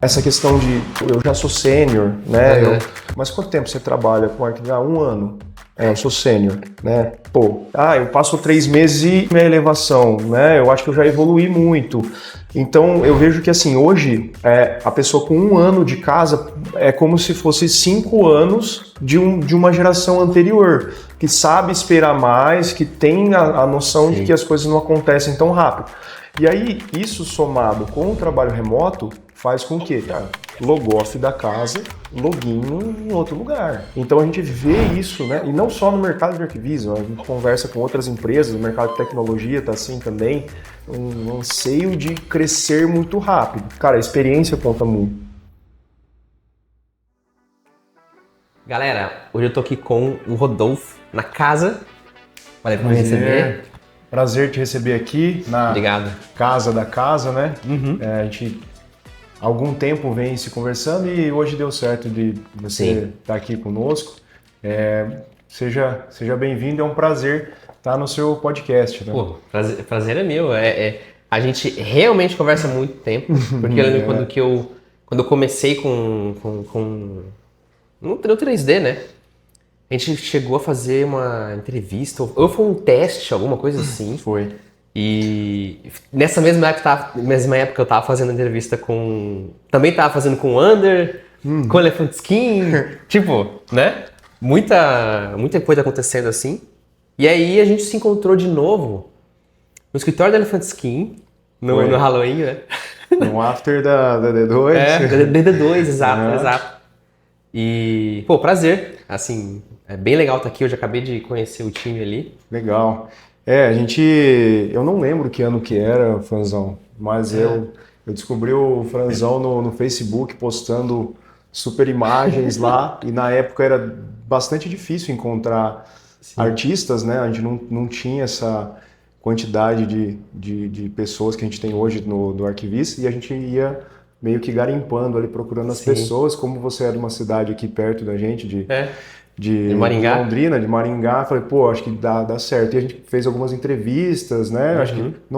Essa questão de eu já sou sênior, né? Mas quanto tempo você trabalha com arquivo? 1 ano. Eu sou sênior, né? Eu passo 3 meses e minha elevação, né? Eu acho que eu já evoluí muito. Então eu vejo que assim, hoje a pessoa com 1 ano de casa é como se fosse 5 anos de uma geração anterior, que sabe esperar mais, que tem a noção de que as coisas não acontecem tão rápido. E aí, isso somado com o trabalho remoto, faz com que, logoff da casa, login em outro lugar. Então a gente vê isso, né? E não só no mercado de arquivismo, a gente conversa com outras empresas, o mercado de tecnologia está assim também, um anseio de crescer muito rápido. Cara, a experiência conta muito. Galera, hoje eu tô aqui com o Rodolfo na casa. Valeu por me receber. Prazer te receber aqui na Obrigado. Casa da casa, né? A gente há algum tempo vem se conversando e hoje deu certo de você estar aqui conosco. Seja bem-vindo, é um prazer estar no seu podcast. Né? Pô, prazer é meu. A gente realmente conversa há muito tempo, porque eu lembro quando eu comecei no 3D, né? A gente chegou a fazer uma entrevista, ou foi um teste, alguma coisa assim. Foi. E nessa mesma época eu tava fazendo entrevista também tava fazendo com o Under, com o Elephant Skin, tipo, né? Muita coisa acontecendo assim. E aí a gente se encontrou de novo no escritório da Elephant Skin, no Halloween, né? No after da D2. Da D2, exato. E, prazer, assim, é bem legal estar aqui, eu já acabei de conhecer o time ali. Legal. Eu não lembro que ano que era, Franzão, mas eu descobri o Franzão no Facebook postando super imagens lá, e na época era bastante difícil encontrar artistas, né? A gente não tinha essa quantidade de pessoas que a gente tem hoje no Arquivista, e a gente ia meio que garimpando ali, procurando as pessoas. Como você é de uma cidade aqui perto da gente, de Maringá? De Londrina, de Maringá, falei, acho que dá certo. E a gente fez algumas entrevistas, né?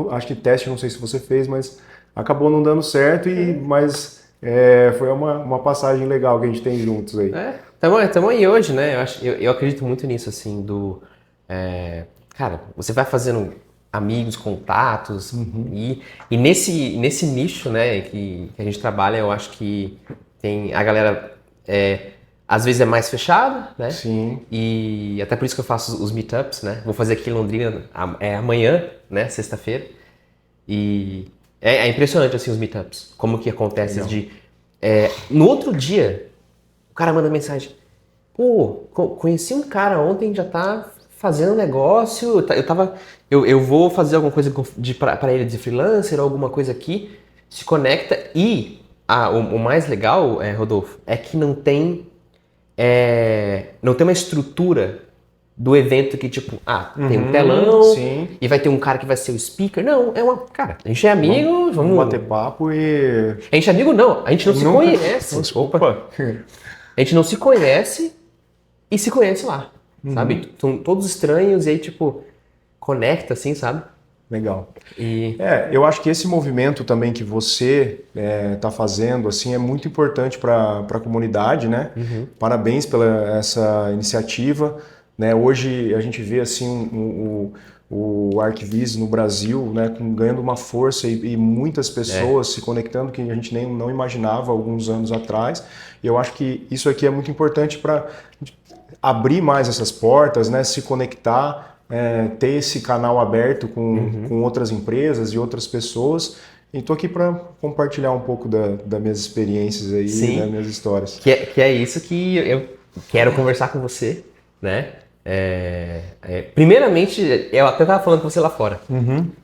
Acho que teste, não sei se você fez, mas acabou não dando certo, mas foi uma passagem legal que a gente tem juntos aí. Tamo aí hoje, né? Eu acredito muito nisso, assim, cara, você vai fazendo amigos, contatos, e nesse nicho, né, que a gente trabalha, eu acho que tem a galera, às vezes é mais fechada, né? Sim. E até por isso que eu faço os meetups, né? Vou fazer aqui em Londrina amanhã, né, sexta-feira, e é impressionante, assim, os meetups, como que acontece no outro dia, o cara manda mensagem, conheci um cara ontem, já tá fazendo negócio, eu vou fazer alguma coisa para ele de freelancer ou alguma coisa aqui, se conecta e o mais legal, Rodolfo, é que não tem uma estrutura do evento que tipo, tem um telão e vai ter um cara que vai ser o speaker. Não, cara, a gente é amigo, vamos bater papo e... A gente é amigo não, a gente não se conhece. A gente não se conhece e se conhece lá. Sabe? São todos estranhos e aí, tipo, conecta, assim, sabe? Legal. Eu acho que esse movimento também que você está fazendo, assim, é muito importante para a comunidade, né? Parabéns pela essa iniciativa, né? Hoje a gente vê, assim, o Arquivis no Brasil, né, ganhando uma força e muitas pessoas se conectando que a gente não imaginava alguns anos atrás. E eu acho que isso aqui é muito importante para abrir mais essas portas, né, se conectar, ter esse canal aberto com outras empresas e outras pessoas. E estou aqui para compartilhar um pouco das minhas experiências aí, das minhas histórias. Que é isso que eu quero conversar com você, né? Primeiramente, eu até estava falando com você lá fora.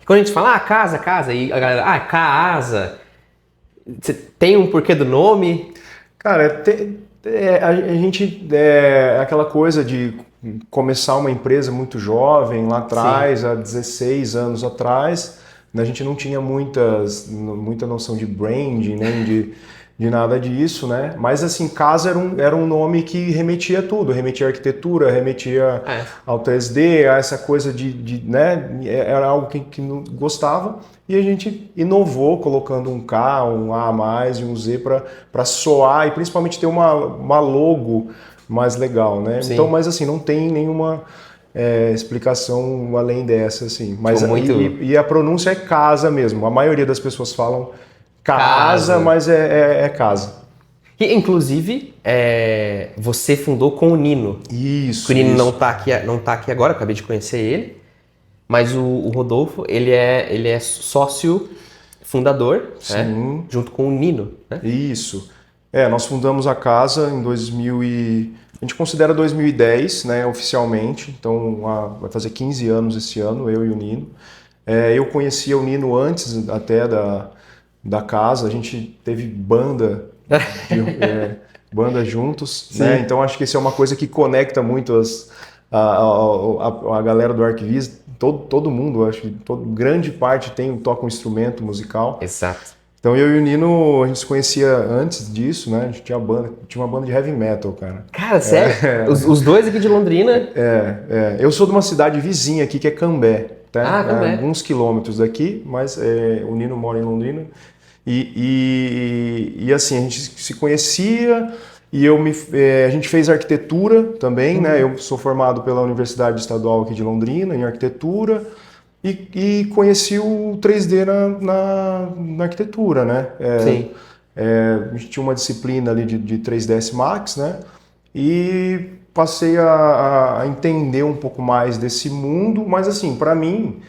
Quando a gente fala, casa, e a galera, casa, você tem um porquê do nome? Cara, a gente aquela coisa de começar uma empresa muito jovem lá atrás, há 16 anos atrás, a gente não tinha muita noção de branding, nem de nada disso, né? Mas assim, casa era um nome que remetia a tudo, remetia à arquitetura, remetia ao 3D, a essa coisa né? Era algo que não gostava e a gente inovou colocando um K, um A a mais e um Z para soar e principalmente ter uma logo mais legal, né? Sim. Então, mas assim, não tem nenhuma explicação além dessa, assim. Mas e a pronúncia é casa mesmo. A maioria das pessoas falam casa, mas é casa. E, inclusive, você fundou com o Nino. Isso. O Nino não tá aqui agora, acabei de conhecer ele. Mas o Rodolfo, ele é sócio fundador, né? Junto com o Nino, né? Isso. Nós fundamos a casa em 2000 a gente considera 2010, né, oficialmente. Então, vai fazer 15 anos esse ano, eu e o Nino. Eu conhecia o Nino antes até da casa, a gente teve banda juntos, né? Então acho que isso é uma coisa que conecta muito a galera do Arquivis, todo mundo, acho que grande parte toca um instrumento musical. Exato. Então eu e o Nino, a gente se conhecia antes disso, né? A gente tinha uma banda de heavy metal, cara. Cara, sério? Os dois aqui de Londrina? Eu sou de uma cidade vizinha aqui que é Cambé, tá? Cambé. Alguns quilômetros daqui, mas o Nino mora em Londrina. E assim, a gente se conhecia e a gente fez arquitetura também, né? Eu sou formado pela Universidade Estadual aqui de Londrina em arquitetura e conheci o 3D na arquitetura, né? Sim. A gente tinha uma disciplina ali de 3ds Max, né? E passei a entender um pouco mais desse mundo, mas assim, para mim,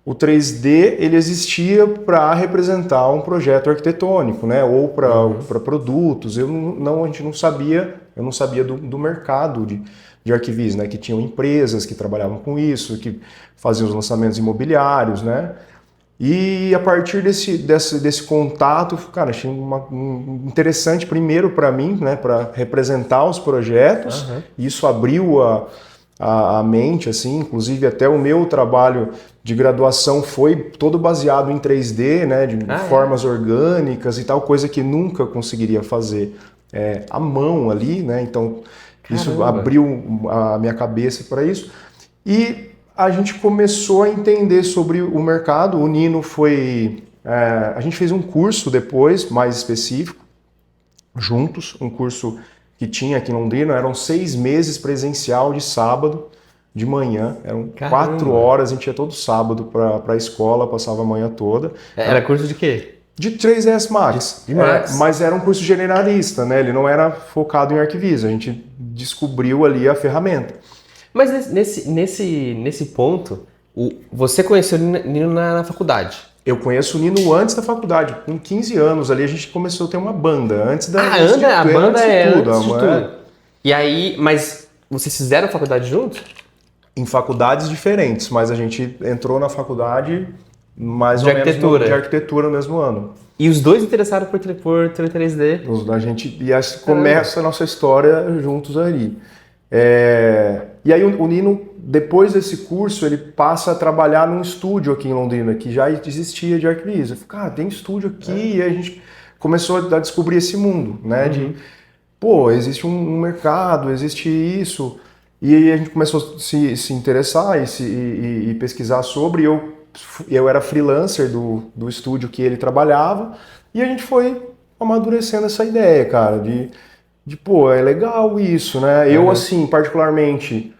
o 3D ele existia para representar um projeto arquitetônico, né? Ou para produtos. A gente não sabia, eu não sabia do mercado de arquivis, né? Que tinham empresas que trabalhavam com isso, que faziam os lançamentos imobiliários, né? E a partir desse contato, cara, achei interessante primeiro para mim, né? Para representar os projetos. E isso abriu a mente, assim, inclusive até o meu trabalho de graduação foi todo baseado em 3D, né, de formas orgânicas e tal, coisa que nunca conseguiria fazer à mão ali, né, então isso abriu a minha cabeça para isso. E a gente começou a entender sobre o mercado, o Nino a gente fez um curso depois, mais específico, juntos, um curso que tinha aqui em Londrina, eram 6 meses presencial de sábado, de manhã, eram 4 horas, a gente ia todo sábado para a escola, passava a manhã toda. Era curso de quê? De 3ds Max, mas era um curso generalista, né? Ele não era focado em arquivis, a gente descobriu ali a ferramenta. Mas nesse ponto, você conheceu o Nino na faculdade? Eu conheço o Nino antes da faculdade, com 15 anos ali a gente começou a ter uma banda, antes da... a banda antes de tudo. E aí, mas vocês fizeram faculdade juntos? Em faculdades diferentes, mas a gente entrou na faculdade mais ou menos de arquitetura no mesmo ano. E os dois interessaram por 3D? A gente começa a nossa história juntos ali. E aí o Nino, depois desse curso, ele passa a trabalhar num estúdio aqui em Londrina, que já existia de arquivis. Eu falei, cara, tem estúdio aqui, e aí a gente começou a descobrir esse mundo, né? Existe um mercado, existe isso. E aí a gente começou a se interessar e pesquisar sobre. Eu era freelancer do estúdio que ele trabalhava, e a gente foi amadurecendo essa ideia, cara, é legal isso, né? Eu, assim, particularmente,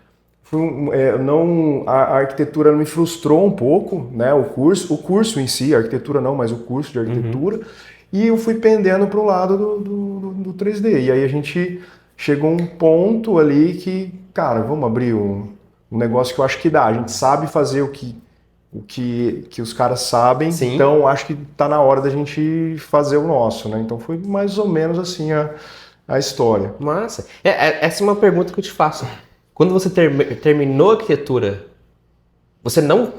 a arquitetura me frustrou um pouco, né? O curso em si, a arquitetura não, mas o curso de arquitetura, e eu fui pendendo para o lado do 3D. E aí a gente chegou a um ponto ali que, cara, vamos abrir um negócio que eu acho que dá. A gente sabe fazer o que os caras sabem, Sim. Então acho que tá na hora da gente fazer o nosso, né? Então foi mais ou menos assim a história. Massa. Essa é uma pergunta que eu te faço. Quando você terminou a arquitetura, você não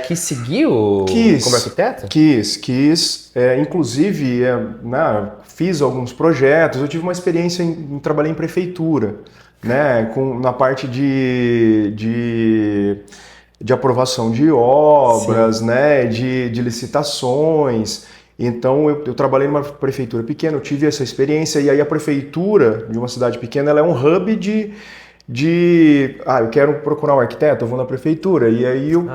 quis seguir como arquiteto? Quis. Inclusive, fiz alguns projetos. Eu tive uma experiência trabalhei em prefeitura, né? Na parte de aprovação de obras, né? De licitações. Então eu trabalhei numa prefeitura pequena, eu tive essa experiência, e aí a prefeitura de uma cidade pequena, ela é um hub eu quero procurar um arquiteto, eu vou na prefeitura, e aí eu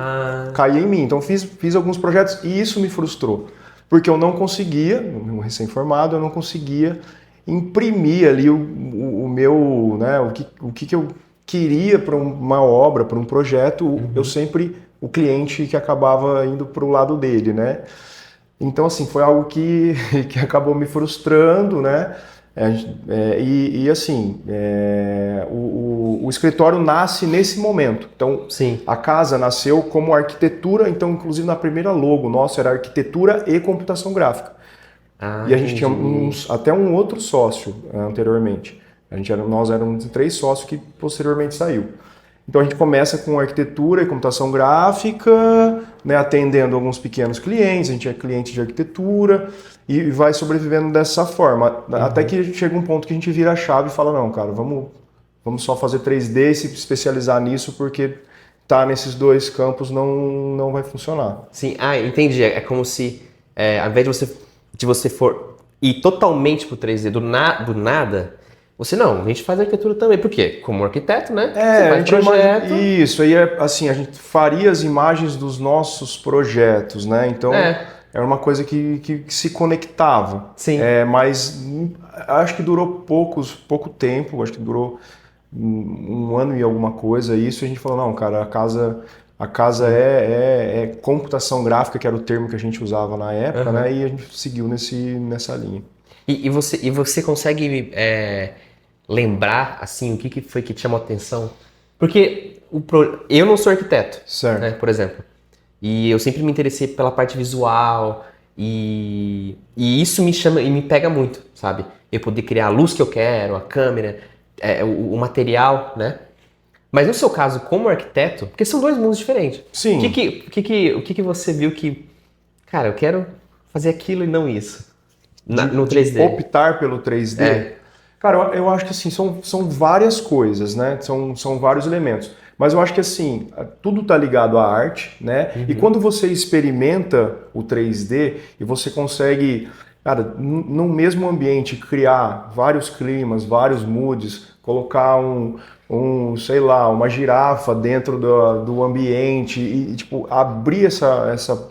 caí em mim. Então fiz alguns projetos e isso me frustrou, porque eu não conseguia, um recém-formado, eu não conseguia imprimir ali o meu, né, o que eu queria para uma obra, para um projeto, eu sempre, o cliente que acabava indo para o lado dele, né? Então, assim, foi algo que acabou me frustrando, né? O escritório nasce nesse momento. Então, Sim. a casa nasceu como arquitetura, então, inclusive, na primeira logo nossa era arquitetura e computação gráfica. E a gente tinha até um outro sócio anteriormente. Nós éramos 3 sócios que posteriormente saiu. Então a gente começa com arquitetura e computação gráfica, né, atendendo alguns pequenos clientes, a gente é cliente de arquitetura e vai sobrevivendo dessa forma. Até que chega um ponto que a gente vira a chave e fala, não, cara, vamos só fazer 3D e se especializar nisso, porque tá nesses 2 campos não vai funcionar. Sim, entendi. É como se, ao invés de você for ir totalmente pro 3D do nada, a gente faz arquitetura também. Por quê? Como arquiteto, né? Você faz projeto. Isso, aí assim, a gente faria as imagens dos nossos projetos, né? Então, era uma coisa que se conectava. Sim. Mas acho que durou pouco tempo, acho que durou um ano e alguma coisa isso, e a gente falou, não, cara, a casa é computação gráfica, que era o termo que a gente usava na época, né? E a gente seguiu nessa linha. E você consegue lembrar, assim, o que foi que te chamou a atenção? Porque eu não sou arquiteto, certo, né, por exemplo. E eu sempre me interessei pela parte visual e isso me chama e me pega muito, sabe? Eu poder criar a luz que eu quero, a câmera, o material, né? Mas no seu caso, como arquiteto, porque são 2 mundos diferentes. Sim. O que você viu que, cara, eu quero fazer aquilo e não isso? No 3D. De optar pelo 3D? Cara, eu acho que assim, são várias coisas, né? São vários elementos. Mas eu acho que assim, tudo tá ligado à arte, né? E quando você experimenta o 3D e você consegue, cara, no mesmo ambiente criar vários climas, vários moods, colocar sei lá, uma girafa dentro do ambiente e tipo, abrir essa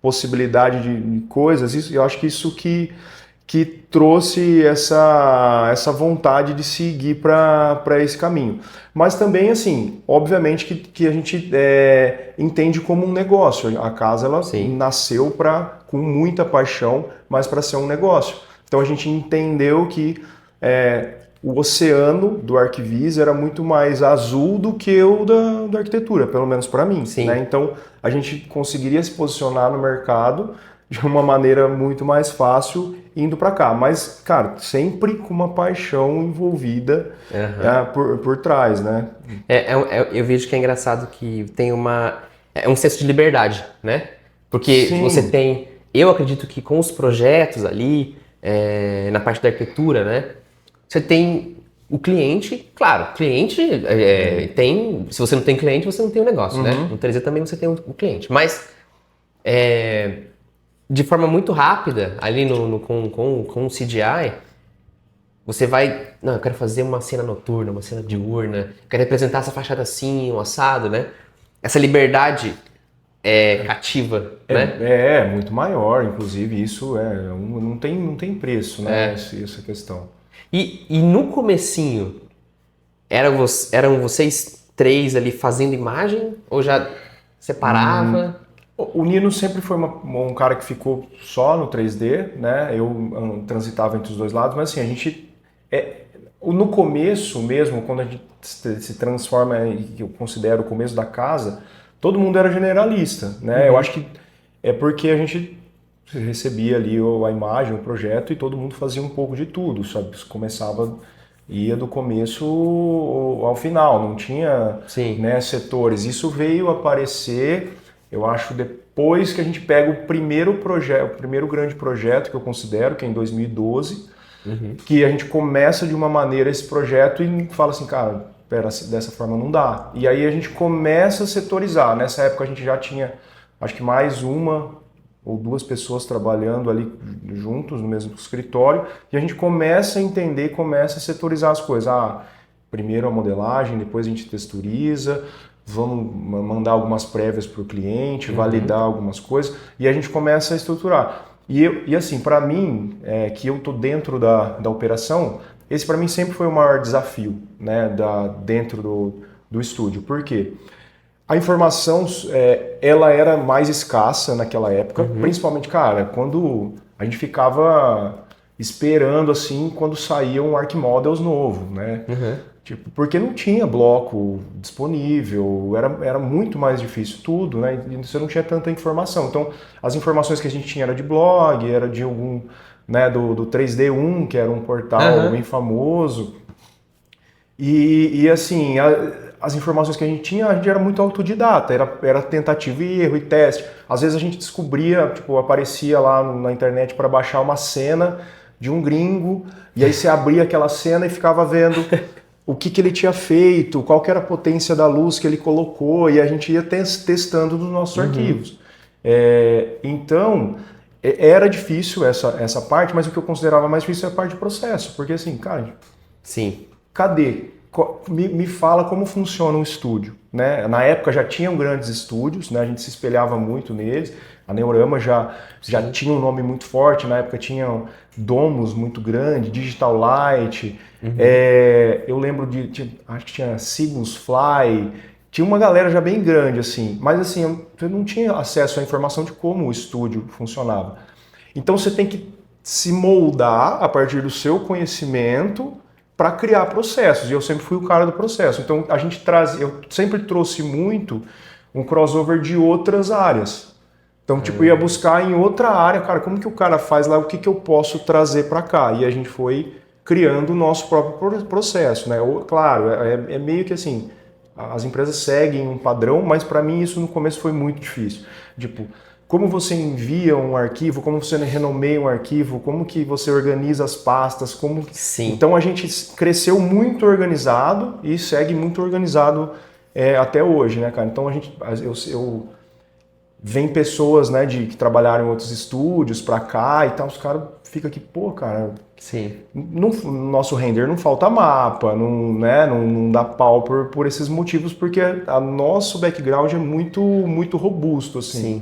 possibilidade de coisas, eu acho que isso que trouxe essa vontade de seguir para esse caminho. Mas também, assim, obviamente que a gente entende como um negócio. A casa, ela nasceu com muita paixão, mas para ser um negócio. Então a gente entendeu que o oceano do Arquivis era muito mais azul do que o da arquitetura, pelo menos para mim. Né? Então a gente conseguiria se posicionar no mercado de uma maneira muito mais fácil indo para cá. Mas, cara, sempre com uma paixão envolvida por trás, né? Eu vejo que é engraçado que tem um senso de liberdade, né? Porque você tem... Eu acredito que com os projetos ali, na parte da arquitetura, né? Você tem o cliente, claro, cliente tem... Se você não tem cliente, você não tem um negócio, né? No 3D também você tem um cliente. Mas... de forma muito rápida, ali com o CGI, você vai... Não, eu quero fazer uma cena noturna, uma cena diurna, quero representar essa fachada assim, um assado, né? Essa liberdade cativa, né? É muito maior, inclusive, isso não tem preço, né? Essa questão. E no comecinho, eram vocês 3 ali fazendo imagem? Ou já separava? O Nino sempre foi um cara que ficou só no 3D, né? Eu transitava entre os 2 lados, mas assim, a gente... no começo mesmo, quando a gente se transforma, que eu considero o começo da casa, todo mundo era generalista, né? Eu acho que é porque a gente recebia ali a imagem, o projeto, e todo mundo fazia um pouco de tudo, sabe? Ia do começo ao final, não tinha né, setores. Isso veio aparecer... Eu acho depois que a gente pega o primeiro grande projeto que eu considero, que é em 2012, que a gente começa de uma maneira esse projeto e fala assim, cara, dessa forma não dá. E aí a gente começa a setorizar. Nessa época a gente já tinha, acho que mais uma ou 2 pessoas trabalhando ali juntos no mesmo escritório, e a gente começa a entender, começa a setorizar as coisas. Primeiro a modelagem, depois a gente texturiza, vamos mandar algumas prévias para o cliente, validar algumas coisas, e a gente começa a estruturar. E assim, para mim, que eu tô dentro da operação, esse para mim sempre foi o maior desafio, né, dentro do estúdio. Por quê? A informação, ela era mais escassa naquela época, principalmente, cara, quando a gente ficava esperando, assim, quando saía um ArcModels novo, né? Tipo, porque não tinha bloco disponível, era muito mais difícil tudo, né? E você não tinha tanta informação. Então, as informações que a gente tinha era de blog, era de algum, né, do 3D1, que era um portal bem famoso. E assim, as informações que a gente era muito autodidata, era tentativa e erro e teste. Às vezes a gente descobria, tipo, aparecia lá na internet para baixar uma cena de um gringo, e aí você abria aquela cena e ficava vendo o que ele tinha feito, qual que era a potência da luz que ele colocou, e a gente ia testando nos nossos arquivos. Então, era difícil essa parte, mas o que eu considerava mais difícil é a parte de processo, porque assim, cara, Sim. cadê? Me fala como funciona um estúdio, né? Na época já tinham grandes estúdios, né? A gente se espelhava muito neles. A Neurama já tinha um nome muito forte, na época tinha Domus muito grande, Digital Light. Eu lembro acho que tinha Sigus Fly, tinha uma galera já bem grande, assim. Mas assim, eu não tinha acesso à informação de como o estúdio funcionava. Então você tem que se moldar a partir do seu conhecimento para criar processos, e eu sempre fui o cara do processo. Então eu sempre trouxe muito um crossover de outras áreas. Então, tipo, ia buscar em outra área, cara, como que o cara faz lá, o que eu posso trazer para cá? E a gente foi criando o nosso próprio processo, né? Claro, é meio que assim, as empresas seguem um padrão, mas para mim isso no começo foi muito difícil. Tipo, como você envia um arquivo, como você renomeia um arquivo, como que você organiza as pastas, como... Sim. Então a gente cresceu muito organizado e segue muito organizado até hoje, né, cara? Então vem pessoas, né, que trabalharam em outros estúdios pra cá e tal, os caras ficam aqui, pô, cara, Sim. no nosso render não falta mapa, não dá pau por esses motivos, porque nosso background é muito robusto, assim. Sim.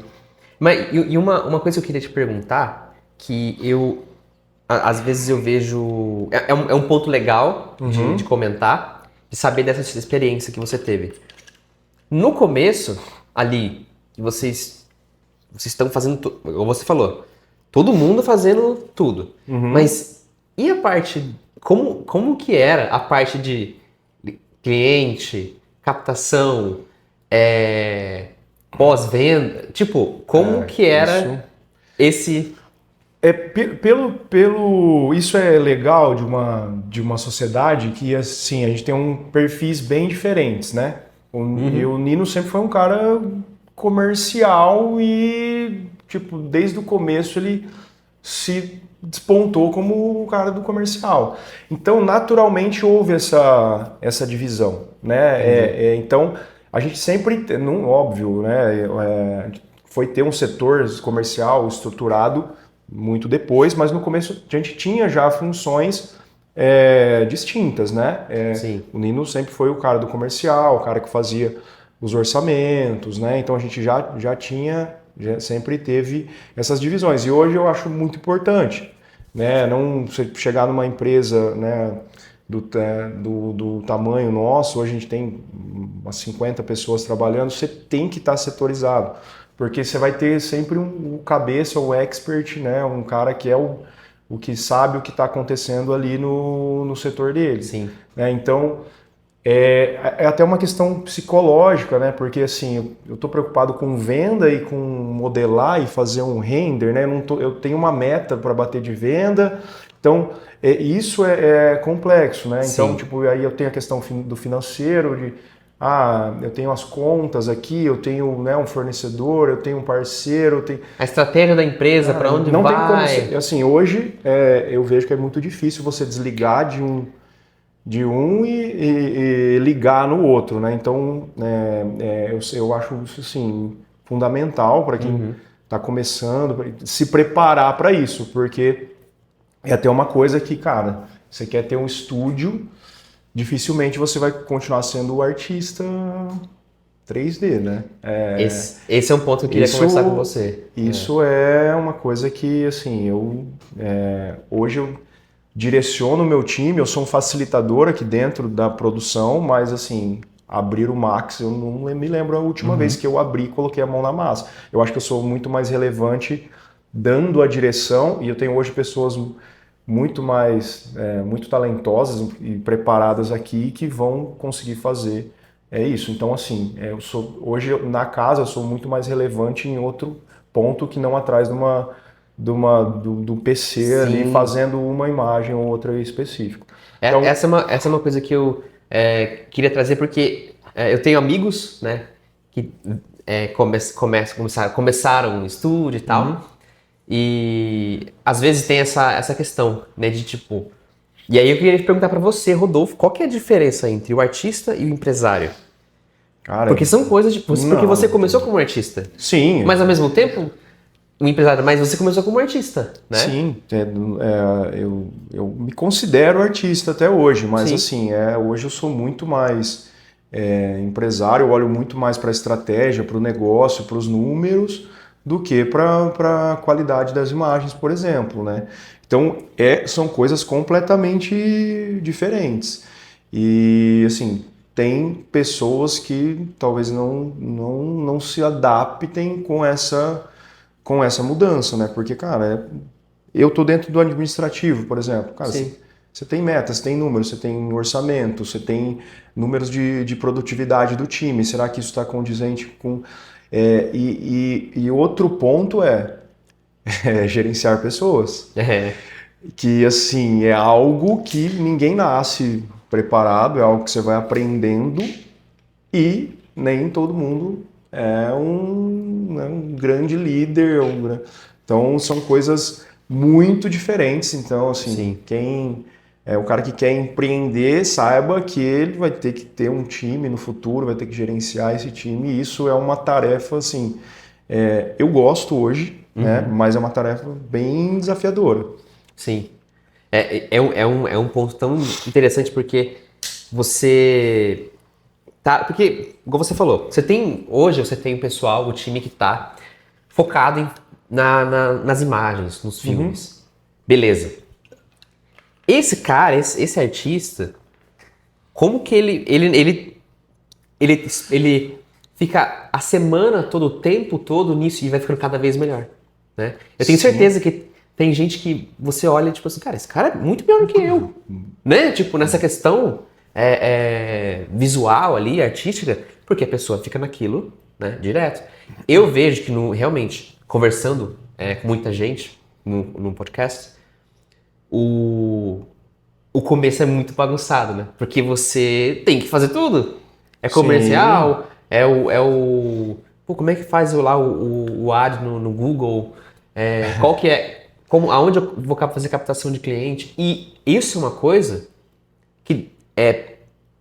Mas e uma coisa que eu queria te perguntar, que às vezes eu vejo... É um ponto legal de comentar, de saber dessa experiência que você teve. No começo, ali, que vocês estão fazendo... Como você falou, todo mundo fazendo tudo. Mas e a parte... Como que era a parte de cliente, captação, pós-venda? Tipo, como que era esse... Isso é legal de uma sociedade que, assim, a gente tem perfis bem diferentes, né? E o Nino sempre foi um cara comercial e, tipo, desde o começo ele se despontou como o cara do comercial. Então, naturalmente, houve essa divisão, né? Então, a gente sempre, óbvio, né? Foi ter um setor comercial estruturado muito depois, mas no começo a gente tinha já funções distintas, né? O Nino sempre foi o cara do comercial, o cara que fazia os orçamentos, né? Então a gente já sempre teve essas divisões. E hoje eu acho muito importante, né? Não você chegar numa empresa, né, do tamanho nosso, hoje a gente tem umas 50 pessoas trabalhando, você tem que estar setorizado. Porque você vai ter sempre um cabeça, o expert, né? Um cara que é o que sabe o que está acontecendo ali no setor dele. Sim. Né? Então, é até uma questão psicológica, né? Porque assim, eu estou preocupado com venda e com modelar e fazer um render, né? Eu tenho uma meta para bater de venda, então isso é complexo, né? Então, tipo, aí eu tenho a questão do financeiro, eu tenho as contas aqui, eu tenho, né, um fornecedor, eu tenho um parceiro, a estratégia da empresa, para onde não vai. Tem como assim, hoje eu vejo que é muito difícil você desligar de um e ligar no outro, né? Então eu acho isso assim fundamental para quem tá começando, se preparar para isso, porque é até uma coisa que, cara, você quer ter um estúdio, dificilmente você vai continuar sendo o artista 3D, né? Esse é um ponto que eu queria conversar com você. Isso é uma coisa que, assim, hoje eu direciono o meu time, eu sou um facilitador aqui dentro da produção, mas, assim, abrir o Max, eu não me lembro a última vez que eu abri e coloquei a mão na massa. Eu acho que eu sou muito mais relevante dando a direção, e eu tenho hoje pessoas muito mais, muito talentosas e preparadas aqui que vão conseguir fazer isso. Então, assim, hoje na casa eu sou muito mais relevante em outro ponto que não atrás do PC Sim. ali fazendo uma imagem ou outra específica. Então, essa é uma coisa que eu queria trazer porque eu tenho amigos, né, que começaram no estúdio e tal, e às vezes tem essa questão, né, de tipo... E aí eu queria perguntar pra você, Rodolfo, qual que é a diferença entre o artista e o empresário? cara, Porque são coisas de... Porque você começou como artista. Sim. Mas ao mesmo tempo, um empresário, mas você começou como artista, né? Sim, eu me considero artista até hoje, mas Sim. assim, hoje eu sou muito mais empresário, eu olho muito mais para a estratégia, para o negócio, para os números, do que para a qualidade das imagens, por exemplo, né? Então, são coisas completamente diferentes. E, assim, tem pessoas que talvez não se adaptem com essa mudança, né? Porque, cara, eu tô dentro do administrativo, por exemplo. Cara, Sim. você tem metas, você tem números, você tem orçamento, você tem números de produtividade do time. Será que isso está condizente com... E outro ponto é gerenciar pessoas. Que, assim, é algo que ninguém nasce preparado, é algo que você vai aprendendo e nem todo mundo é um grande líder. Então, são coisas muito diferentes. Então, assim, Sim. o cara que quer empreender, saiba que ele vai ter que ter um time no futuro, vai ter que gerenciar esse time, e isso é uma tarefa, assim, eu gosto hoje, né, mas é uma tarefa bem desafiadora. Sim. É um ponto tão interessante porque você tá... Porque, igual você falou, hoje você tem o pessoal, o time que tá focado nas imagens, nos filmes. Beleza. Esse cara, esse artista, como que ele fica a semana todo, o tempo todo nisso e vai ficando cada vez melhor, né? Eu tenho certeza que tem gente que você olha, tipo assim, cara, esse cara é muito melhor do que eu, né? Tipo, nessa questão visual ali, artística, porque a pessoa fica naquilo, né, direto. Eu vejo que, realmente, conversando com muita gente num podcast, o começo é muito bagunçado, né? Porque você tem que fazer tudo. É comercial, Pô, como é que faz o ad no Google? Qual que é... aonde eu vou fazer captação de cliente? E isso é uma coisa que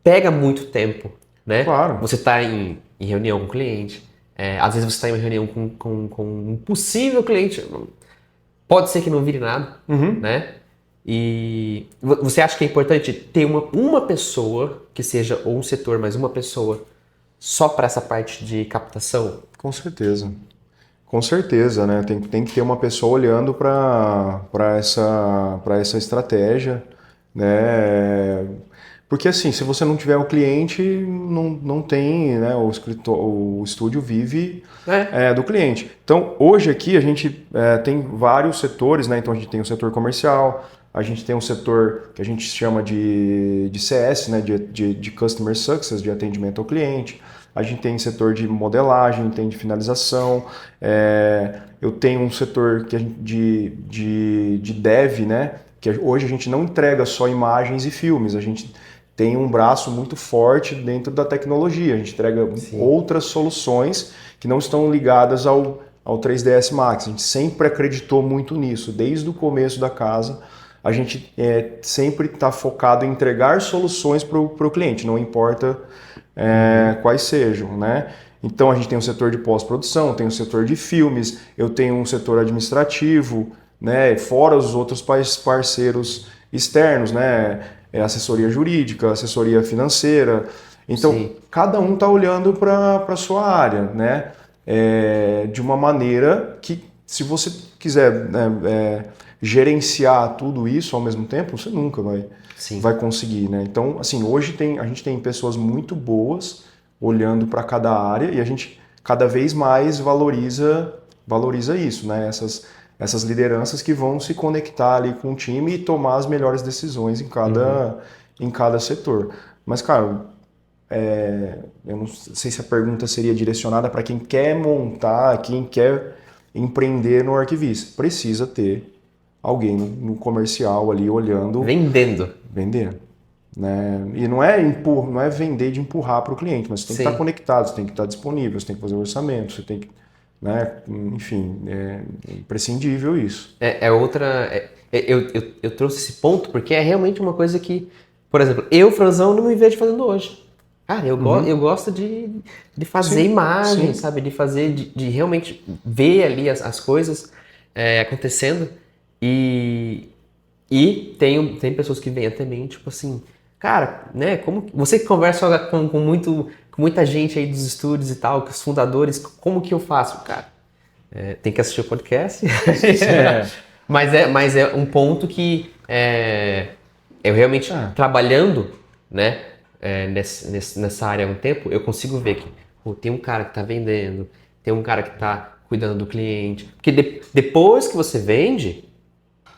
pega muito tempo, né? Claro. Você está em reunião com o cliente, às vezes você está em reunião com um possível cliente, pode ser que não vire nada, né? E você acha que é importante ter uma pessoa, que seja ou um setor, mas uma pessoa só para essa parte de captação? Com certeza. Com certeza, né? Tem que ter uma pessoa olhando para essa estratégia, né? Porque, assim, se você não tiver o cliente, não tem, né? O estúdio vive do cliente. Então, hoje aqui a gente tem vários setores, né? Então, a gente tem o setor comercial, a gente tem um setor que a gente chama de CS, né? De Customer Success, de atendimento ao cliente. A gente tem setor de modelagem, tem de finalização. Eu tenho um setor de dev, né? Que hoje a gente não entrega só imagens e filmes, a gente tem um braço muito forte dentro da tecnologia. A gente entrega outras soluções que não estão ligadas ao 3ds Max. A gente sempre acreditou muito nisso, desde o começo da casa. A gente sempre está focado em entregar soluções para o cliente, não importa quais sejam, né? Então a gente tem um setor de pós-produção, tem um setor de filmes, eu tenho um setor administrativo, né? Fora os outros parceiros externos, né? Assessoria jurídica, assessoria financeira. Então, Sim. cada um está olhando para a sua área, né? De uma maneira que, se você quiser, né, gerenciar tudo isso ao mesmo tempo, você nunca vai conseguir, né? Então, assim, hoje a gente tem pessoas muito boas olhando para cada área e a gente cada vez mais valoriza isso, né? Essas lideranças que vão se conectar ali com o time e tomar as melhores decisões em cada setor. Mas, cara, eu não sei se a pergunta seria direcionada para quem quer montar, quem quer empreender no arquivista. Precisa ter alguém no comercial ali olhando. Vendendo. Né? E não é vender de empurrar para o cliente, mas você tem que estar conectado, você tem que estar disponível, você tem que fazer o orçamento, você tem que, né? Enfim, é imprescindível isso. Eu trouxe esse ponto porque é realmente uma coisa que, por exemplo, eu, Franzão, não me vejo fazendo hoje. Cara, eu gosto de fazer imagem, sabe? De fazer, de realmente ver ali as coisas acontecendo. E tem pessoas que vêm até mim, tipo assim, cara, né? Como você que conversa com muita gente aí dos estúdios e tal, com os fundadores, como que eu faço? Cara, tem que assistir o podcast. Mas é um ponto que eu realmente trabalhando, né? Nessa área há um tempo, eu consigo ver que tem um cara que está vendendo, tem um cara que está cuidando do cliente. Porque depois que você vende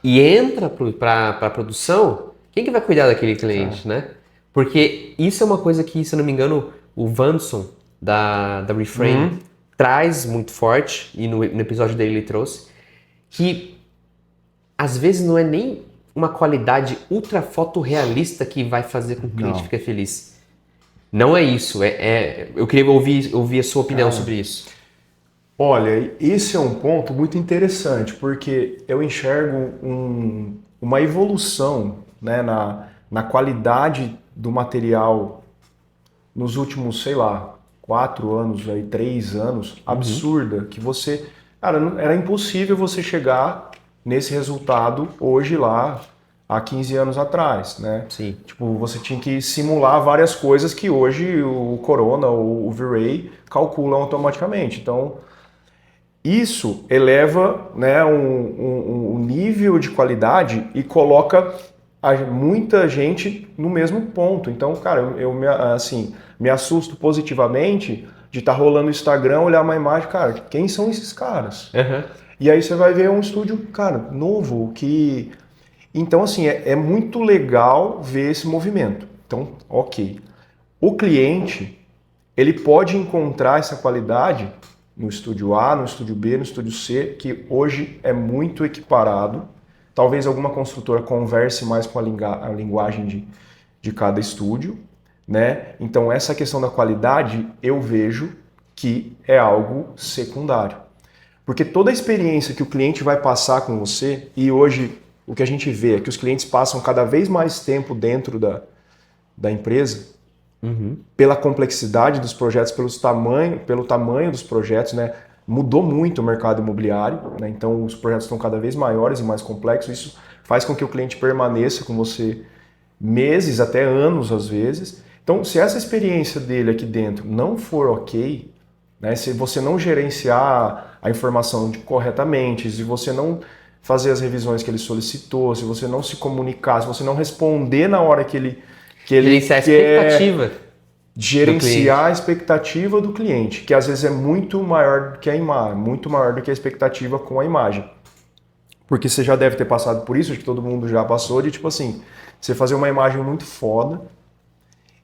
e entra para a produção, quem que vai cuidar daquele cliente, né? Porque isso é uma coisa que, se eu não me engano, o Vanson da Reframe traz muito forte, e no episódio dele ele trouxe, que às vezes não é nem uma qualidade ultra fotorrealista que vai fazer com que o cliente fique feliz. Não é isso. Eu queria ouvir a sua opinião sobre isso. Olha, esse é um ponto muito interessante, porque eu enxergo uma evolução, né, na qualidade do material nos últimos, 4 anos, 3 anos, absurda, que você... Cara, era impossível você chegar nesse resultado hoje lá, há 15 anos atrás, né? Sim. Tipo, você tinha que simular várias coisas que hoje o Corona, o V-Ray calculam automaticamente. Então, isso eleva, né, um nível de qualidade e coloca muita gente no mesmo ponto. Então, cara, eu me assusto positivamente de estar rolando no Instagram, olhar uma imagem, cara, quem são esses caras? E aí você vai ver um estúdio, cara, novo, que... Então, assim, é muito legal ver esse movimento. Então, ok. O cliente, ele pode encontrar essa qualidade no estúdio A, no estúdio B, no estúdio C, que hoje é muito equiparado. Talvez alguma construtora converse mais com a linguagem de cada estúdio, né? Então, essa questão da qualidade, eu vejo que é algo secundário. Porque toda a experiência que o cliente vai passar com você, e hoje o que a gente vê é que os clientes passam cada vez mais tempo dentro da empresa, pela complexidade dos projetos, pelo tamanho dos projetos, né? Mudou muito o mercado imobiliário, né? Então os projetos estão cada vez maiores e mais complexos. Isso faz com que o cliente permaneça com você meses, até anos às vezes. Então, se essa experiência dele aqui dentro não for ok, né? Se você não gerenciar a informação corretamente, se você não fazer as revisões que ele solicitou, se você não se comunicar, se você não responder na hora que ele gerenciar quer, a expectativa. Gerenciar a expectativa do cliente, que às vezes é muito maior do que a imagem, muito maior do que a expectativa com a imagem. Porque você já deve ter passado por isso, acho que todo mundo já passou, de tipo assim, você fazer uma imagem muito foda,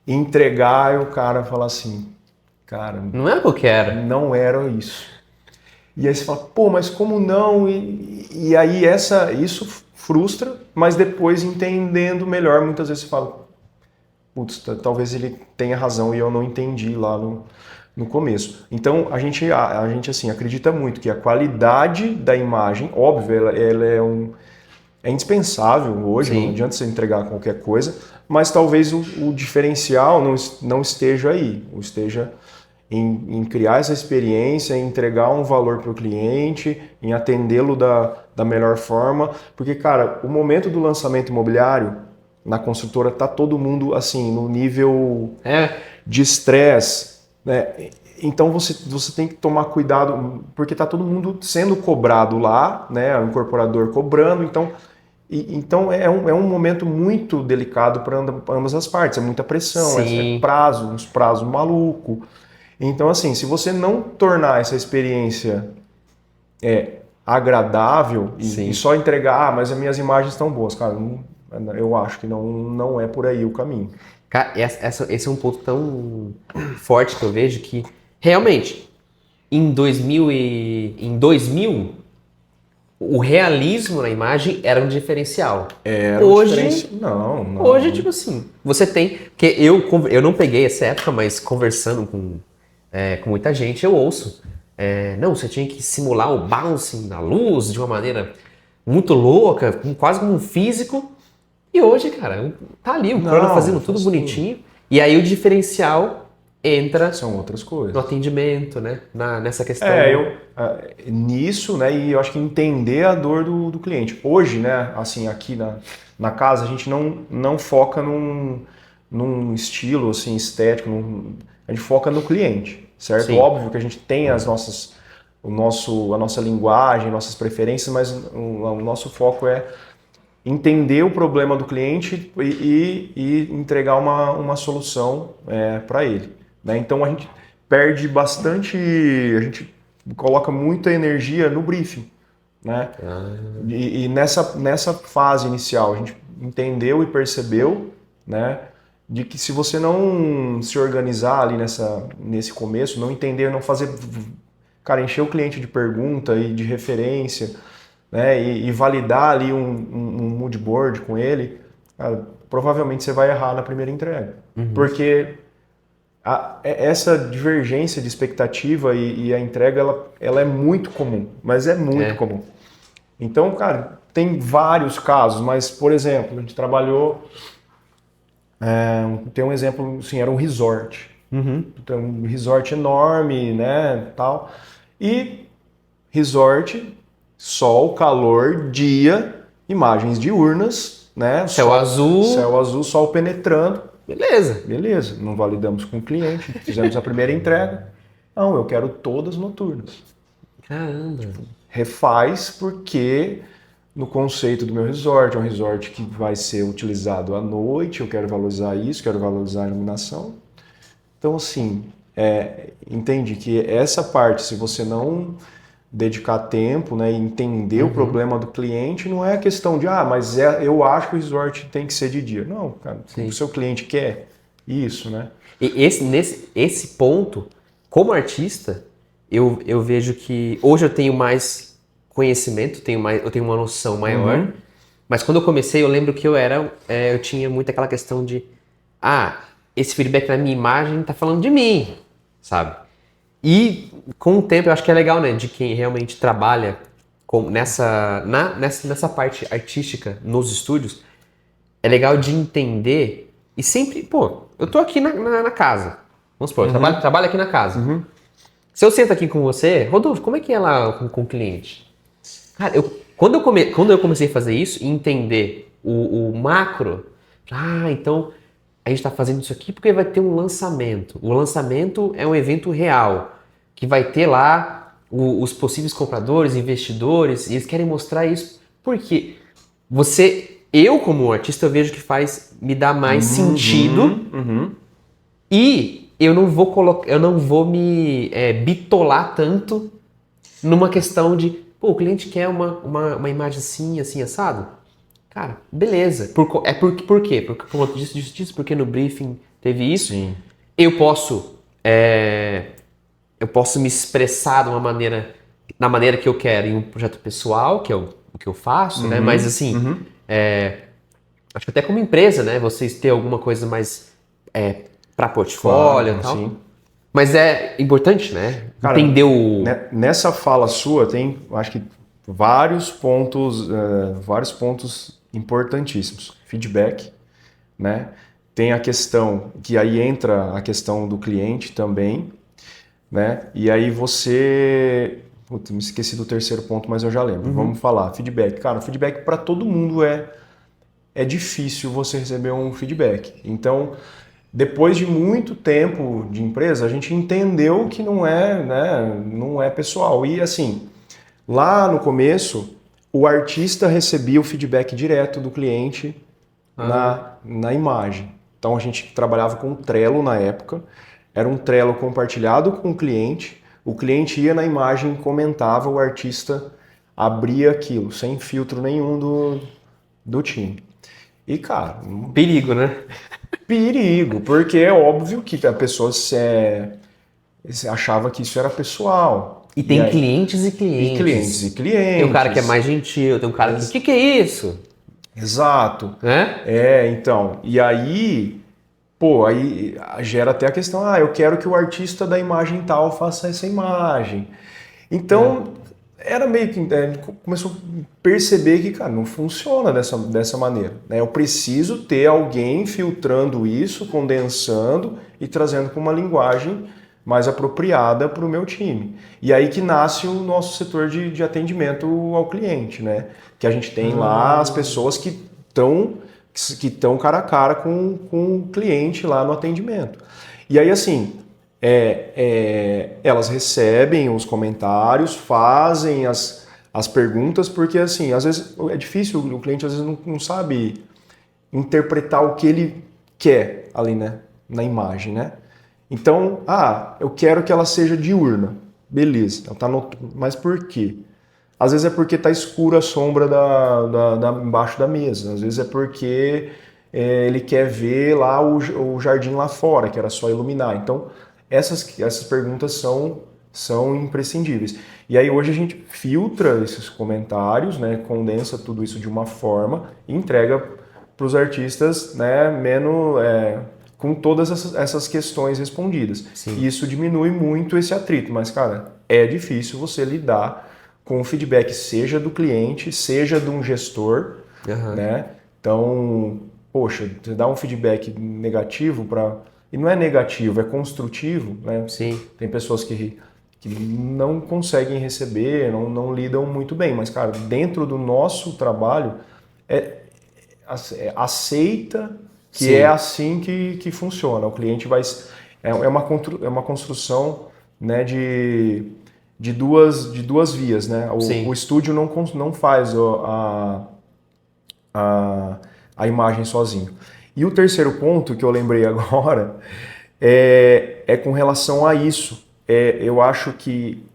entregar e o cara falar assim, cara... Não era o que eu quero. Não era isso. E aí você fala, pô, mas como não? E aí isso frustra, mas depois entendendo melhor, muitas vezes você fala, putz, talvez ele tenha razão e eu não entendi lá no começo. Então, a gente assim, acredita muito que a qualidade da imagem, óbvio, ela é indispensável hoje, Sim. Não adianta você entregar qualquer coisa, mas talvez o diferencial não esteja aí, ou esteja em criar essa experiência, em entregar um valor para o cliente, em atendê-lo da melhor forma. Porque, cara, o momento do lançamento imobiliário na construtora tá todo mundo assim, no nível de estresse, né? Então você tem que tomar cuidado, porque tá todo mundo sendo cobrado lá, né? O incorporador cobrando, então é um momento muito delicado para ambas as partes, é muita pressão, é prazo, uns prazos malucos. Então, assim, se você não tornar essa experiência agradável e só entregar, mas as minhas imagens estão boas, cara, eu acho que não é por aí o caminho. Cara, esse é um ponto tão forte que eu vejo que, realmente, em 2000, o realismo na imagem era um diferencial. Hoje, não. Hoje, tipo assim, você tem... Porque eu não peguei essa época, mas conversando com muita gente, eu ouço. Não, você tinha que simular o bouncing da luz de uma maneira muito louca, quase como um físico. E hoje, cara, tá ali o Corona fazendo tudo bonitinho. E aí o diferencial entra são outras coisas. No atendimento, né? Nessa questão. Nisso, né? E eu acho que entender a dor do cliente. Hoje, né? Assim, aqui na casa, a gente não foca num estilo assim, estético, a gente foca no cliente, certo? Sim. Óbvio que a gente tem a nossa linguagem, nossas preferências, mas o nosso foco é entender o problema do cliente e entregar uma solução para ele. Né? Então a gente perde bastante, a gente coloca muita energia no briefing. Né? E nessa fase inicial a gente entendeu e percebeu, né, de que se você não se organizar ali nesse começo, não entender, não fazer, cara, encher o cliente de pergunta e de referência, né, e validar ali um mood board com ele, cara, provavelmente você vai errar na primeira entrega. Porque essa divergência de expectativa e a entrega, ela é muito comum, mas é muito comum. Então, cara, tem vários casos, mas, por exemplo, a gente trabalhou, tem um exemplo, assim, era um resort. Então, um resort enorme, né, tal. E resort, sol, calor, dia, imagens diurnas, né? Céu azul, sol penetrando. Beleza. Não validamos com o cliente, fizemos a primeira entrega. Não, eu quero todas noturnas. Caramba. Refaz porque no conceito do meu resort, é um resort que vai ser utilizado à noite, eu quero valorizar isso, quero valorizar a iluminação. Então, assim, entende que essa parte, se você não dedicar tempo, né, e entender o problema do cliente, não é questão de, mas eu acho que o resort tem que ser de dia. Não, cara, o seu cliente quer isso, né? E esse ponto, como artista, eu vejo que hoje eu tenho mais conhecimento, eu tenho uma noção maior, mas quando eu comecei eu lembro que eu tinha muito aquela questão de, esse feedback na minha imagem tá falando de mim, sabe? E com o tempo eu acho que é legal, né, de quem realmente trabalha nessa parte artística nos estúdios, é legal de entender e sempre, eu tô aqui na casa, vamos supor, eu trabalho aqui na casa. Se eu sento aqui com você, Rodolfo, como é que é lá com o cliente? Cara, quando eu comecei a fazer isso e entender o macro, então a gente está fazendo isso aqui porque vai ter um lançamento. O lançamento é um evento real, que vai ter lá os possíveis compradores, investidores, e eles querem mostrar isso. Porque eu como artista, eu vejo que me dá mais sentido e eu não vou me bitolar tanto numa questão de, o cliente quer uma imagem assim, assado. Cara, beleza. Por quê? Porque, como eu disse, porque no briefing teve isso. Sim. Eu posso me expressar da maneira que eu quero em um projeto pessoal, que é o que eu faço, né? Mas assim, acho que até como empresa, né? Vocês ter alguma coisa mais para portfólio e tal. Sim. Mas é importante, né? Cara, entender nessa fala sua tem, acho que, vários pontos importantíssimos. Feedback, né? Tem a questão, que aí entra a questão do cliente também, né? E aí você... Putz, me esqueci do terceiro ponto, mas eu já lembro. Vamos falar, feedback. Cara, o feedback para todo mundo é difícil você receber um feedback. Então, depois de muito tempo de empresa, a gente entendeu que não é, né, não é pessoal. E assim, lá no começo, o artista recebia o feedback direto do cliente na imagem. Então a gente trabalhava com o Trello na época, era um Trello compartilhado com o cliente ia na imagem, comentava, o artista abria aquilo, sem filtro nenhum do time. E cara, Perigo, né? perigo, porque é óbvio que a pessoa achava que isso era pessoal. E tem aí, clientes e clientes. e clientes e clientes. Tem um cara que é mais gentil, tem um cara que... O que é isso? Exato. Né? Então. E aí, pô, aí gera até a questão, eu quero que o artista da imagem tal faça essa imagem. Então, era meio que... começou a perceber que, cara, não funciona dessa maneira. Né? Eu preciso ter alguém filtrando isso, condensando e trazendo com uma linguagem mais apropriada para o meu time. E aí que nasce o nosso setor de atendimento ao cliente, né? Que a gente tem lá as pessoas que estão cara a cara com o cliente lá no atendimento. E aí, assim, elas recebem os comentários, fazem as perguntas, porque, assim, às vezes é difícil, o cliente às vezes não sabe interpretar o que ele quer ali, né? Na imagem, né? Então, eu quero que ela seja diurna. Beleza, ela tá mas por quê? Às vezes é porque tá escura a sombra embaixo da mesa. Às vezes é porque ele quer ver lá o jardim lá fora, que era só iluminar. Então, essas perguntas são imprescindíveis. E aí hoje a gente filtra esses comentários, né, condensa tudo isso de uma forma e entrega para os artistas, né, com todas essas questões respondidas. Sim. E isso diminui muito esse atrito, mas, cara, é difícil você lidar com o feedback, seja do cliente, seja de um gestor, né? Então, poxa, você dá um feedback negativo e não é negativo, é construtivo, né? Sim. Tem pessoas que não conseguem receber, não lidam muito bem, mas, cara, dentro do nosso trabalho, aceita que Sim. é assim que funciona. O cliente vai... É uma construção, né, de duas vias, né? O estúdio não faz a imagem sozinho. E o terceiro ponto que eu lembrei agora é com relação a isso. Eu acho que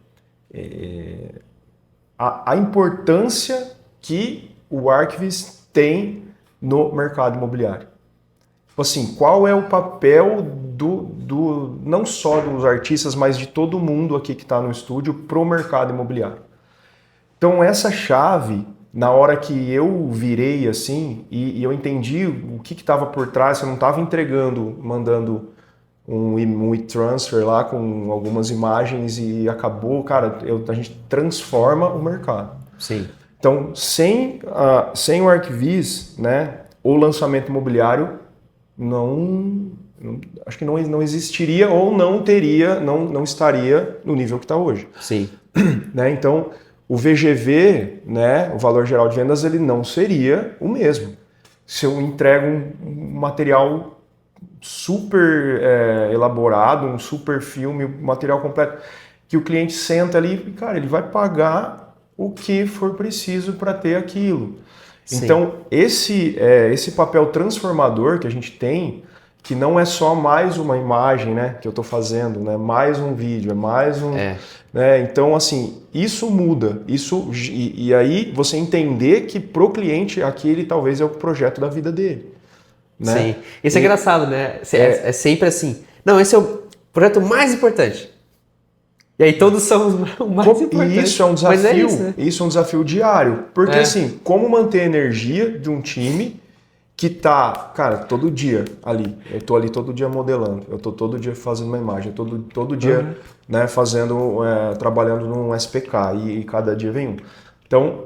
a importância que o Archviz tem no mercado imobiliário. Assim, qual é o papel não só dos artistas, mas de todo mundo aqui que está no estúdio pro mercado imobiliário? Então essa chave, na hora que eu virei assim, e eu entendi o que estava por trás, eu não estava mandando um e-transfer lá com algumas imagens e acabou, cara, a gente transforma o mercado. Sim. Então, sem o Archviz, né, o lançamento imobiliário acho que não existiria ou não estaria no nível que está hoje. Sim. Né? Então, o VGV, né, o valor geral de vendas, ele não seria o mesmo. Se eu entrego um material super elaborado, um super filme, um material completo, que o cliente senta ali e, cara, ele vai pagar o que for preciso para ter aquilo. Sim. Então, esse papel transformador que a gente tem, que não é só mais uma imagem, né, que eu estou fazendo, né, mais um vídeo, é mais um... Né, então, assim, isso muda. E aí você entender que pro cliente aquele talvez é o projeto da vida dele. Né? Sim. Isso é engraçado, né? É sempre assim. Não, esse é o projeto mais importante. E aí todos são o mais importante. E isso é um desafio, mas isso, né? Isso é um desafio diário. Porque assim, como manter a energia de um time que tá, cara, todo dia ali. Eu tô ali todo dia modelando, eu tô todo dia fazendo uma imagem, eu tô todo dia né, trabalhando num SPK e cada dia vem um. Então,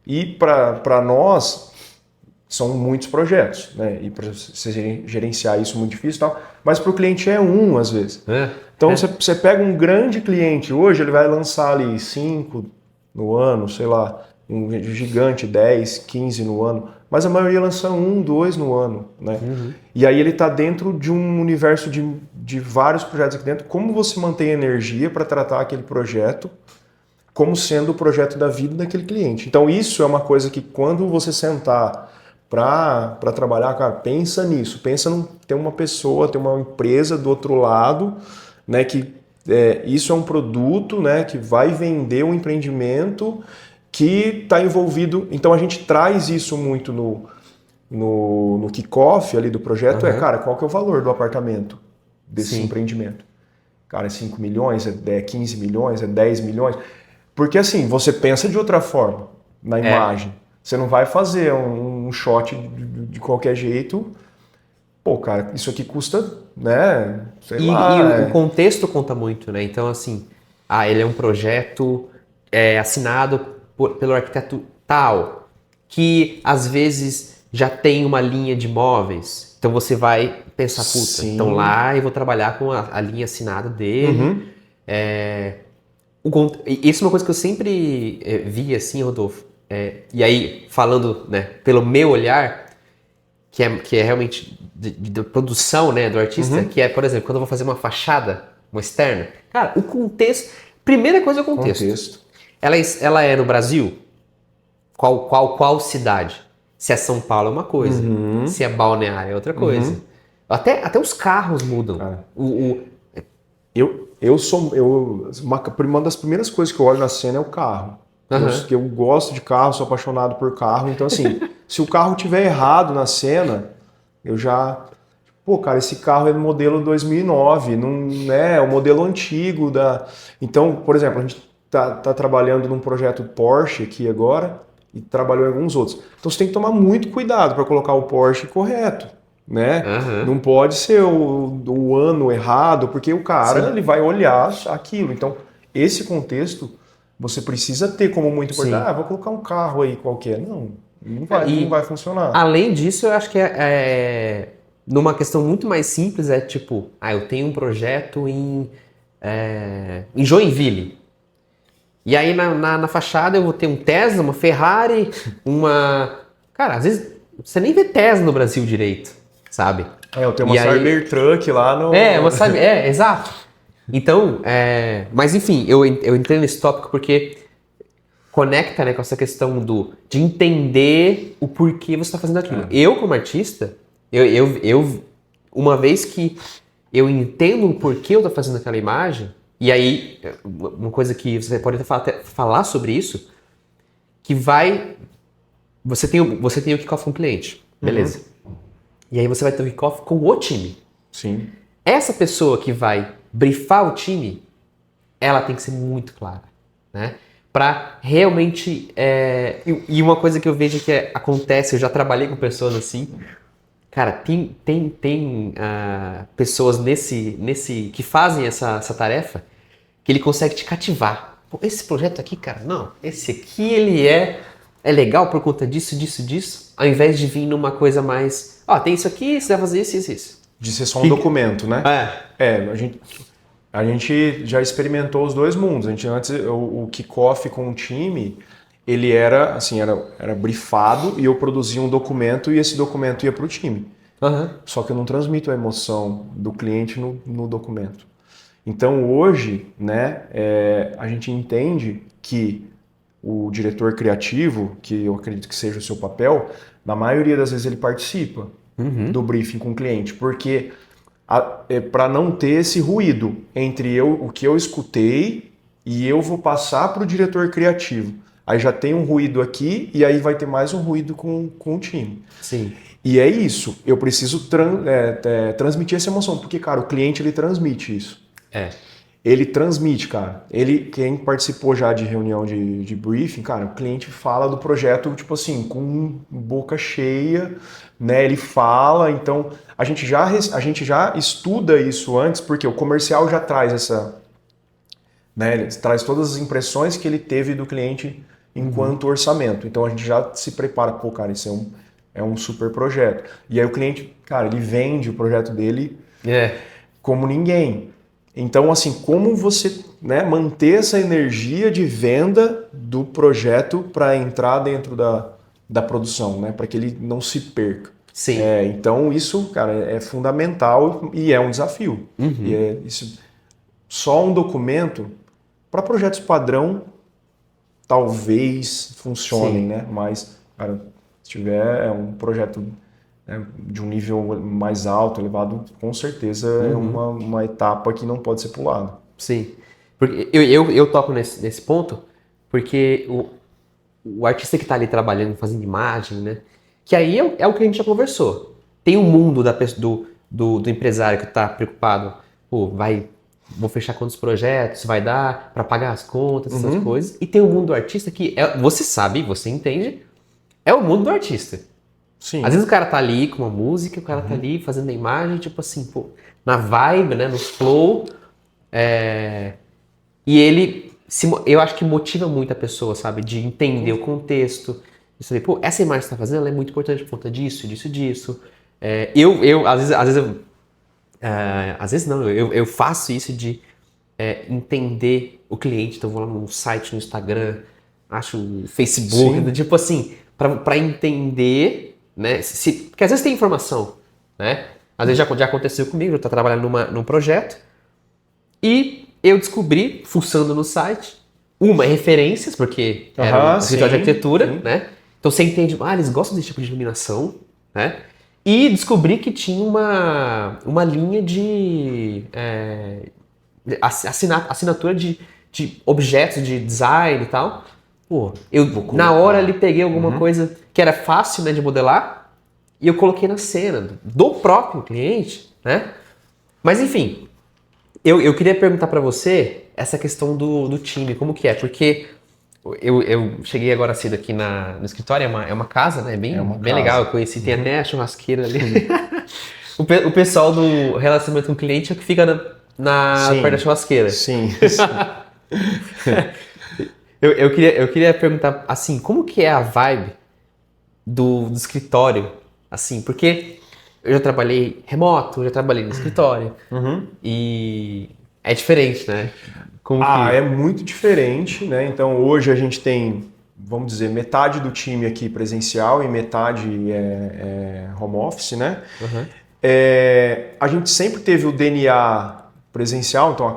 e para nós, são muitos projetos, né? E para você gerenciar isso é muito difícil e tal. Mas para o cliente é um, às vezes. Então você pega um grande cliente hoje, ele vai lançar ali 5 no ano, sei lá, um gigante 10, 15 no ano, mas a maioria lança 1, 2 no ano, né? E aí ele está dentro de um universo de vários projetos aqui dentro. Como você mantém energia para tratar aquele projeto como sendo o projeto da vida daquele cliente? Então isso é uma coisa que quando você sentar para trabalhar, cara, pensa nisso, pensa em ter uma pessoa, ter uma empresa do outro lado, né, que isso é um produto, né, que vai vender um empreendimento que está envolvido. Então a gente traz isso muito no kick-off ali do projeto, cara, qual que é o valor do apartamento desse empreendimento? Cara, é 5 milhões, é 15 milhões, é 10 milhões? Porque assim, você pensa de outra forma na imagem. Você não vai fazer um shot de qualquer jeito. Pô, cara, isso aqui custa, né? Sei lá. E o contexto conta muito, né? Então, assim, ele é um projeto assinado pelo arquiteto tal, que às vezes já tem uma linha de imóveis. Então você vai pensar, puta, então lá eu vou trabalhar com a linha assinada dele. Isso é uma coisa que eu sempre vi, assim, Rodolfo. E aí, falando, né, pelo meu olhar, que é realmente de produção, né, do artista, que é, por exemplo, quando eu vou fazer uma fachada, uma externa, cara, o contexto... Primeira coisa é o contexto. Ela é no Brasil? Qual cidade? Se é São Paulo é uma coisa, se é Balneário é outra coisa. Até os carros mudam. Uma das primeiras coisas que eu olho na cena é o carro. Eu gosto de carro, sou apaixonado por carro. Então, assim, se o carro tiver errado na cena, eu já... Pô, cara, esse carro é do modelo 2009, não é o modelo antigo da... Então, por exemplo, a gente tá trabalhando num projeto Porsche aqui agora e trabalhou em alguns outros. Então, você tem que tomar muito cuidado para colocar o Porsche correto, né? Não pode ser o ano errado, porque o cara ele vai olhar aquilo. Então, esse contexto... Você precisa ter como muito importante. Vou colocar um carro aí qualquer. Não vai funcionar. Além disso, eu acho que numa questão muito mais simples, tipo, eu tenho um projeto em Joinville. E aí na fachada eu vou ter um Tesla, uma Ferrari, Cara, às vezes você nem vê Tesla no Brasil direito, sabe? Eu tenho uma Cybertruck lá no... exato. Então, mas enfim, eu entrei nesse tópico porque conecta, né, com essa questão de entender o porquê você está fazendo aquilo. Eu, como artista, uma vez que eu entendo o porquê eu estou fazendo aquela imagem, e aí, uma coisa que você pode até falar sobre isso, que você tem o kickoff com o cliente, beleza. E aí você vai ter o kickoff com o time. Sim. Essa pessoa que vai brifar o time, ela tem que ser muito clara, né? Para realmente... E uma coisa que eu vejo que acontece, eu já trabalhei com pessoas assim, cara, tem pessoas que fazem essa tarefa, que ele consegue te cativar. Pô, esse projeto aqui, cara, não, esse aqui ele é legal por conta disso, ao invés de vir numa coisa mais... tem isso aqui, você vai fazer isso. De ser só um documento, né? A gente já experimentou os dois mundos. Antes, o kickoff com o time, ele era brifado e eu produzia um documento e esse documento ia para o time. Só que eu não transmito a emoção do cliente no documento. Então hoje, né, a gente entende que o diretor criativo, que eu acredito que seja o seu papel, na maioria das vezes ele participa do briefing com o cliente, porque para não ter esse ruído entre o que eu escutei e eu vou passar para o diretor criativo. Aí já tem um ruído aqui e aí vai ter mais um ruído com o time. Sim. E é isso, eu preciso transmitir essa emoção, porque, cara, o cliente ele transmite isso. Ele transmite, cara. Quem participou já de reunião de briefing, cara, o cliente fala do projeto, tipo assim, com boca cheia, né? Ele fala, então a gente já estuda isso antes, porque o comercial já traz né? Ele traz todas as impressões que ele teve do cliente enquanto orçamento. Então a gente já se prepara, pô, cara, isso é um super projeto. E aí o cliente, cara, ele vende o projeto dele como ninguém. Então, assim, como você, né, manter essa energia de venda do projeto para entrar dentro da produção, né, para que ele não se perca. Sim. Então, isso, cara, é fundamental e é um desafio. E isso, só um documento, para projetos padrão, talvez funcionem, né? Mas, cara, se tiver um projeto, né, de um nível mais alto, elevado, com certeza é uma etapa que não pode ser pulada. Sim. Porque eu toco nesse ponto, porque o artista que está ali trabalhando, fazendo imagem, né? Que aí é o que a gente já conversou. Tem um mundo do empresário que está preocupado, pô, vou fechar quantos projetos, vai dar para pagar as contas, essas coisas. E tem o mundo do artista que, você sabe, você entende, é o mundo do artista. Sim. Às vezes o cara tá ali com uma música, o cara tá ali fazendo a imagem, tipo assim, pô, na vibe, né, no flow. E ele, eu acho que motiva muito a pessoa, sabe, de entender o contexto. De saber, pô, essa imagem que você tá fazendo, ela é muito importante por conta disso, disso, disso. Às vezes não, eu faço isso de entender o cliente, então eu vou lá no site, no Instagram, acho o Facebook, do tipo assim, para entender, né? Porque às vezes tem informação, né? Às vezes já aconteceu comigo, eu tô trabalhando num projeto e eu descobri, fuçando no site, referências, porque era um escritório de arquitetura, né? Então você entende, eles gostam desse tipo de iluminação, né? E descobri que tinha uma linha de assinatura de objetos, de design e tal. Pô, na hora ali peguei alguma coisa que era fácil, né, de modelar e eu coloquei na cena do próprio cliente, né? Mas enfim, eu queria perguntar para você essa questão do time, como que é? Porque eu cheguei agora cedo aqui no escritório, é uma casa, né? Bem legal, eu conheci, tem até a churrasqueira ali. O pessoal do relacionamento com o cliente é que fica perto da churrasqueira. Sim. Eu queria perguntar, assim, como que é a vibe do escritório? Assim, porque eu já trabalhei remoto, já trabalhei no escritório. E é diferente, né? É muito diferente, né? Então hoje a gente tem, vamos dizer, metade do time aqui presencial e metade home office, né? A gente sempre teve o DNA presencial, então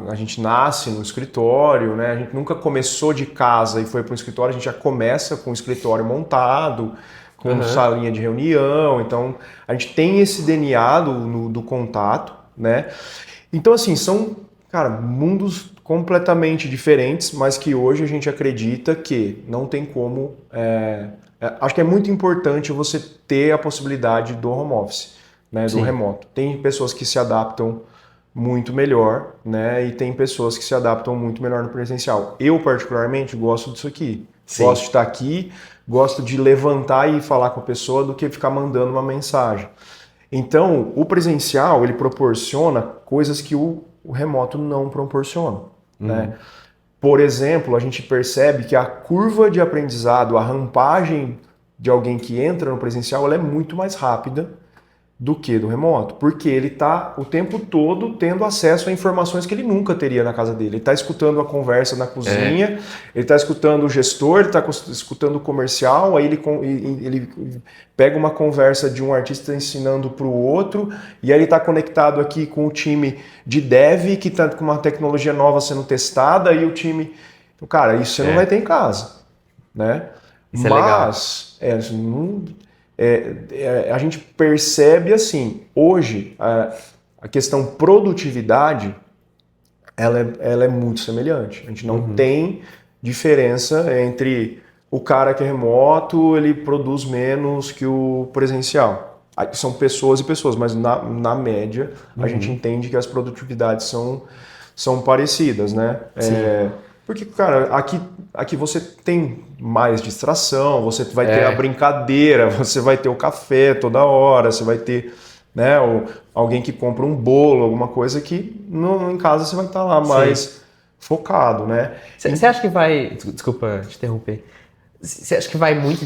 a gente nasce no escritório, né? A gente nunca começou de casa e foi para o escritório, a gente já começa com o escritório montado, com salinha de reunião, então a gente tem esse DNA do contato, né? Então assim, são, cara, mundos completamente diferentes, mas que hoje a gente acredita que não tem como... acho que é muito importante você ter a possibilidade do home office, né, do remoto. Tem pessoas que se adaptam muito melhor, né, e tem pessoas que se adaptam muito melhor no presencial. Eu, particularmente, gosto disso aqui. Gosto de estar aqui, gosto de levantar e falar com a pessoa do que ficar mandando uma mensagem. Então, o presencial, ele proporciona coisas que o remoto não proporciona, né? Por exemplo, a gente percebe que a curva de aprendizado, a rampagem de alguém que entra no presencial, ela é muito mais rápida do que do remoto, porque ele está o tempo todo tendo acesso a informações que ele nunca teria na casa dele. Ele está escutando a conversa na cozinha, ele está escutando o gestor, ele está escutando o comercial, aí ele pega uma conversa de um artista ensinando para o outro, e aí ele está conectado aqui com o time de dev, que está com uma tecnologia nova sendo testada, e o time... Então, cara, isso você não vai ter em casa, né? Isso é legal. Mas a gente percebe assim, hoje a questão produtividade ela é muito semelhante. A gente não tem diferença entre o cara que é remoto, ele produz menos que o presencial. São pessoas e pessoas, mas na média a gente entende que as produtividades são parecidas, né? Porque, cara, aqui você tem mais distração, você vai ter a brincadeira, você vai ter o café toda hora, você vai ter, né, alguém que compra um bolo, alguma coisa que em casa você vai estar lá mais focado, né? Você acha que vai... Desculpa te interromper. Você acha que vai muito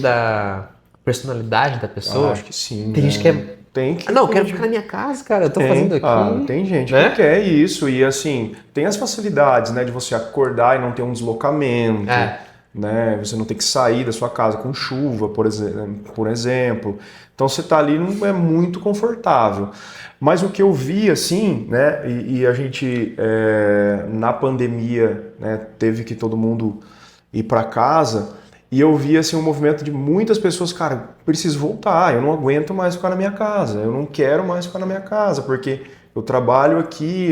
personalidade da pessoa. Acho que sim. Tem gente que é... Tem que... Não, eu quero ficar na minha casa, cara, eu tô fazendo aqui. Tem gente né? que quer isso. E assim, tem as facilidades, né? De você acordar e não ter um deslocamento. Né? Você não ter que sair da sua casa com chuva, por exemplo. Então você tá ali, não é muito confortável. Mas o que eu vi, assim, né? E a gente, na pandemia, né? Teve que todo mundo ir para casa... E eu vi assim, um movimento de muitas pessoas, cara, preciso voltar, eu não aguento mais ficar na minha casa, eu não quero mais ficar na minha casa, porque eu trabalho aqui,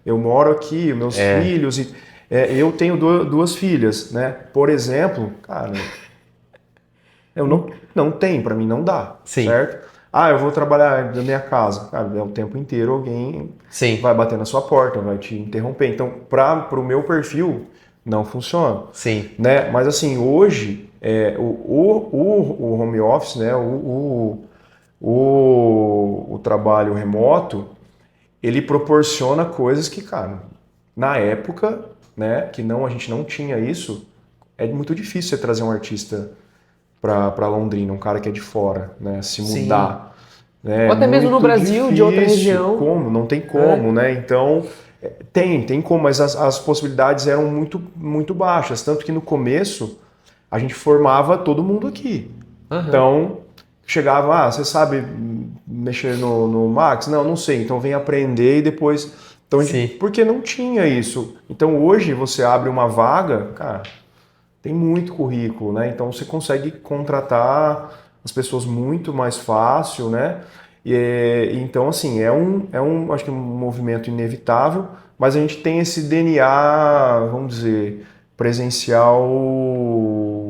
eu moro aqui, meus filhos, eu tenho duas filhas, né? Por exemplo, cara, eu não tenho, para mim não dá, certo? Eu vou trabalhar na minha casa, cara, o tempo inteiro alguém vai bater na sua porta, vai te interromper. Então, para o meu perfil, não funciona. Sim. Né? Mas assim, hoje, o home office, né? o trabalho remoto, ele proporciona coisas que, cara, na época, né, que a gente não tinha isso, é muito difícil você trazer um artista para Londrina, um cara que é de fora, né, se mudar. Né? Ou até mesmo no Brasil, difícil, de outra região. Como? Não tem como, né? Então... Tem como, mas as possibilidades eram muito, muito baixas. Tanto que no começo a gente formava todo mundo aqui. Então, chegava, você sabe mexer no Max? Não sei. Então vem aprender e depois... Então, porque não tinha isso. Então hoje você abre uma vaga, cara, tem muito currículo, né? Então você consegue contratar as pessoas muito mais fácil, né? Então, assim, acho que um movimento inevitável, mas a gente tem esse DNA, vamos dizer, presencial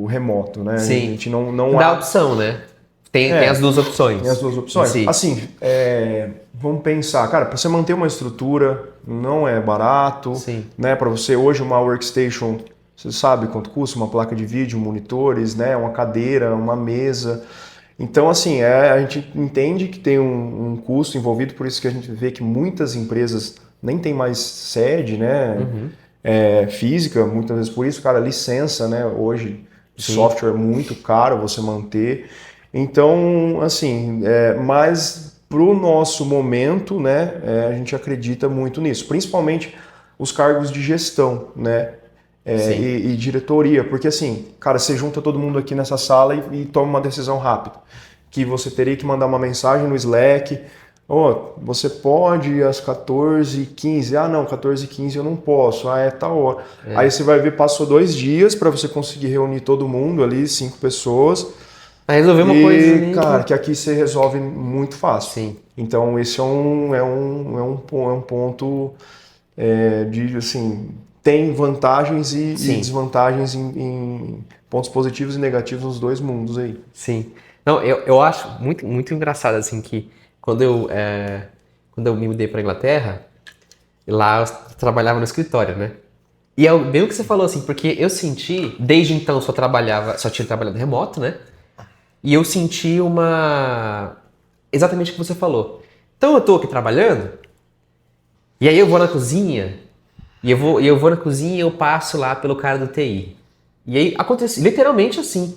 remoto, né? Sim. A gente não dá opção, né? Tem as duas opções. Tem as duas opções. Sim. Assim, vamos pensar, cara, para você manter uma estrutura não é barato, né? Para você hoje uma workstation, você sabe quanto custa uma placa de vídeo, monitores, né? Uma cadeira, uma mesa. Então, assim, a gente entende que tem um custo envolvido, por isso que a gente vê que muitas empresas nem tem mais sede, né, física, muitas vezes por isso, cara, licença, né, hoje, software é muito caro você manter. Então, assim, mas pro nosso momento, né, a gente acredita muito nisso, principalmente os cargos de gestão, né, e diretoria, porque assim, cara, você junta todo mundo aqui nessa sala e toma uma decisão rápida, que você teria que mandar uma mensagem no Slack, você pode às 14h15, não, 14h15 eu não posso, tal hora. Aí você vai ver, passou 2 dias para você conseguir reunir todo mundo ali, 5 pessoas. Pra resolver uma coisa ali. Cara, que aqui você resolve muito fácil. Sim. Então esse é um ponto de, assim... Tem vantagens e desvantagens em pontos positivos e negativos nos dois mundos aí. Sim. Não, eu acho muito, muito engraçado, assim, que quando eu me mudei para Inglaterra, lá eu trabalhava no escritório, né? E é bem o que você falou, assim, porque eu senti, desde então só tinha trabalhado remoto, né? E eu senti exatamente o que você falou. Então eu tô aqui trabalhando, e aí eu vou na cozinha, e eu vou na cozinha e eu passo lá pelo cara do TI. E aí acontece literalmente assim.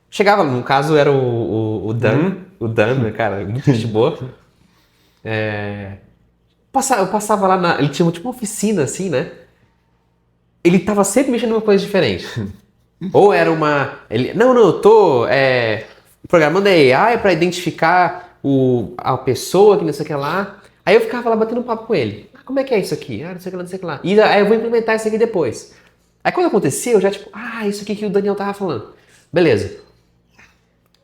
Chegava, no caso era o Dan, né, cara, muito gente boa. Eu passava lá, ele tinha tipo uma oficina assim, né? Ele tava sempre mexendo em uma coisa diferente. Ou era eu tô programando a AI para identificar a pessoa que não sei o que lá. Aí eu ficava lá batendo um papo com ele. Como é que é isso aqui? Não sei o que lá, não sei o que lá. E aí eu vou implementar isso aqui depois. Aí quando acontecia, eu já isso aqui que o Daniel tava falando. Beleza.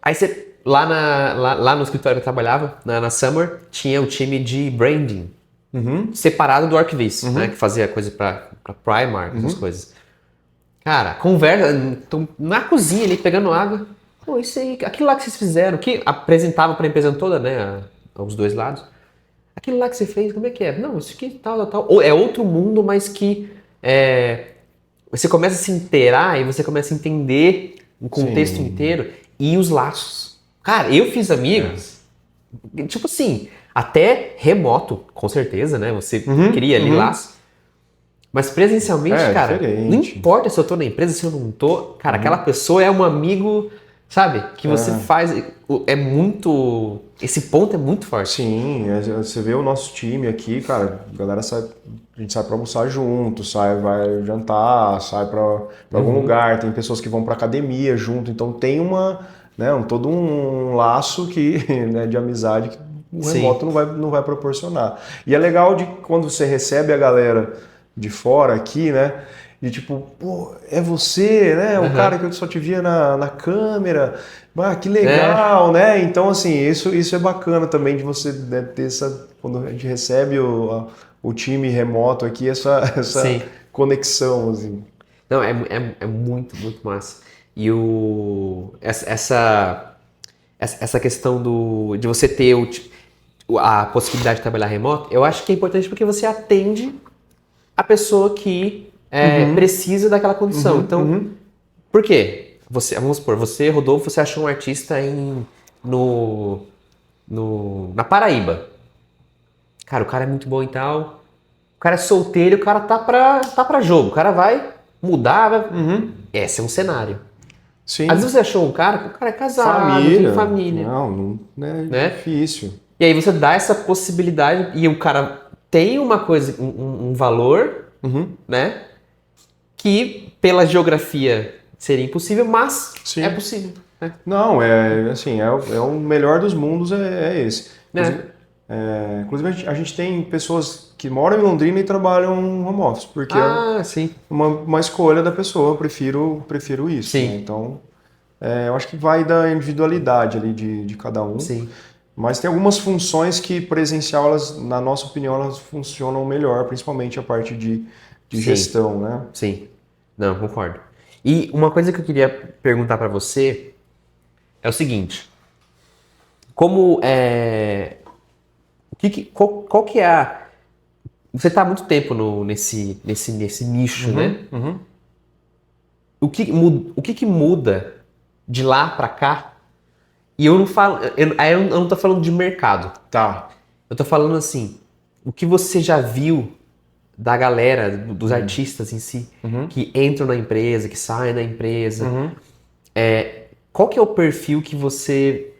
Aí você, lá no escritório que eu trabalhava, na Summer, tinha o time de branding, separado do Archviz, né? Que fazia coisa pra Primark, essas coisas. Cara, conversa, tô na cozinha ali, pegando água. Pô, isso aí, aquilo lá que vocês fizeram, que apresentava pra empresa toda, né? Aos dois lados. Aquilo lá que você fez, como é que é? Não, isso aqui tal. Ou é outro mundo, mas que você começa a se inteirar e você começa a entender o contexto inteiro e os laços. Cara, eu fiz amigos, tipo assim, até remoto, com certeza, né? Você cria ali laços. Mas presencialmente, cara, diferente. não importa se eu tô na empresa, se eu não tô, cara, aquela pessoa é um amigo sabe? Que você faz, é muito, esse ponto é muito forte. Sim, você vê o nosso time aqui, cara, a galera sai, a gente sai pra almoçar junto, vai jantar, sai pra algum lugar, tem pessoas que vão pra academia junto, então tem todo um laço que, né, de amizade que o remoto não vai proporcionar. E é legal de quando você recebe a galera de fora aqui, né? De tipo, pô, é você, né? O cara que eu só te via na câmera. Ah, que legal, né? Então, assim, isso é bacana também de você, né, ter essa... Quando a gente recebe o time remoto aqui, essa conexão, assim. Não, é muito, muito massa. E essa questão de você ter a possibilidade de trabalhar remoto, eu acho que é importante porque você atende a pessoa que precisa daquela condição. Então, por quê? Vamos supor, você, Rodolfo, você achou um artista na Paraíba. Cara, o cara é muito bom e tal. O cara é solteiro, o cara tá pra jogo. O cara vai mudar. Esse é um cenário. Sim. Às vezes você achou um cara que o cara é casado, tem família. Não é difícil. E aí você dá essa possibilidade e o cara tem uma coisa, um valor, né? Que pela geografia seria impossível, mas é possível. Né? Não, assim, é o melhor dos mundos, é esse. Inclusive a gente tem pessoas que moram em Londrina e trabalham home office, porque é uma escolha da pessoa, eu prefiro isso. Sim. Né? Então, eu acho que vai da individualidade ali de cada um. Sim. Mas tem algumas funções que presencial, na nossa opinião, elas funcionam melhor, principalmente a parte de gestão, né? Sim, não, concordo. E uma coisa que eu queria perguntar para você é o seguinte: como qual que é a... Você está há muito tempo nesse nicho, né? O que muda de lá para cá? E eu não falo, eu não tô falando de mercado. Tá. Eu tô falando assim, o que você já viu da galera, dos artistas em si, que entram na empresa, que saem da empresa. Qual que é o perfil que você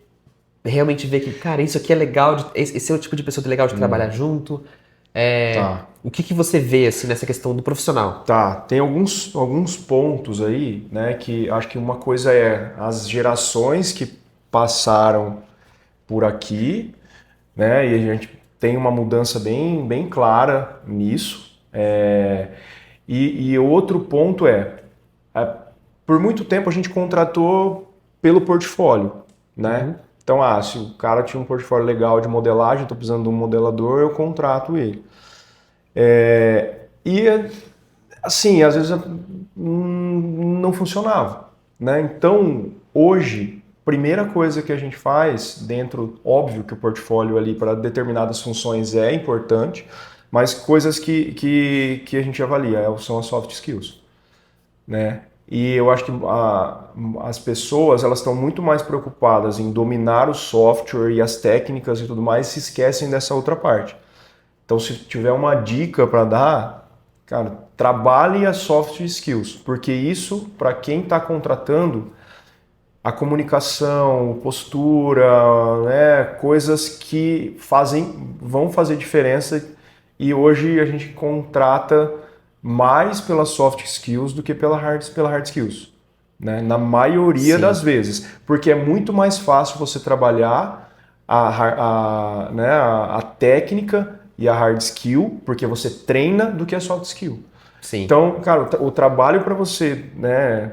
realmente vê que, cara, isso aqui é legal, esse é o tipo de pessoa que é legal de trabalhar junto? O que você vê assim, nessa questão do profissional? Tá, tem alguns pontos aí, né, que acho que uma coisa é as gerações que passaram por aqui, né, e a gente tem uma mudança bem clara nisso. E outro ponto por muito tempo a gente contratou pelo portfólio, né? Então, se o cara tinha um portfólio legal de modelagem, estou precisando de um modelador, eu contrato ele. E, assim, às vezes não funcionava, né? Então, hoje, primeira coisa que a gente faz dentro, óbvio que o portfólio ali para determinadas funções é importante, mas coisas que a gente avalia são as soft skills, né? E eu acho que as pessoas elas estão muito mais preocupadas em dominar o software e as técnicas e tudo mais, se esquecem dessa outra parte. Então, se tiver uma dica para dar, cara, trabalhe as soft skills, porque isso, para quem está contratando, a comunicação, postura, né, coisas que vão fazer diferença, e hoje a gente contrata mais pelas soft skills do que pela hard skills, né? Na maioria das vezes, porque é muito mais fácil você trabalhar a técnica e a hard skill, porque você treina, do que a soft skill. Sim. Então, cara, o trabalho para você, né,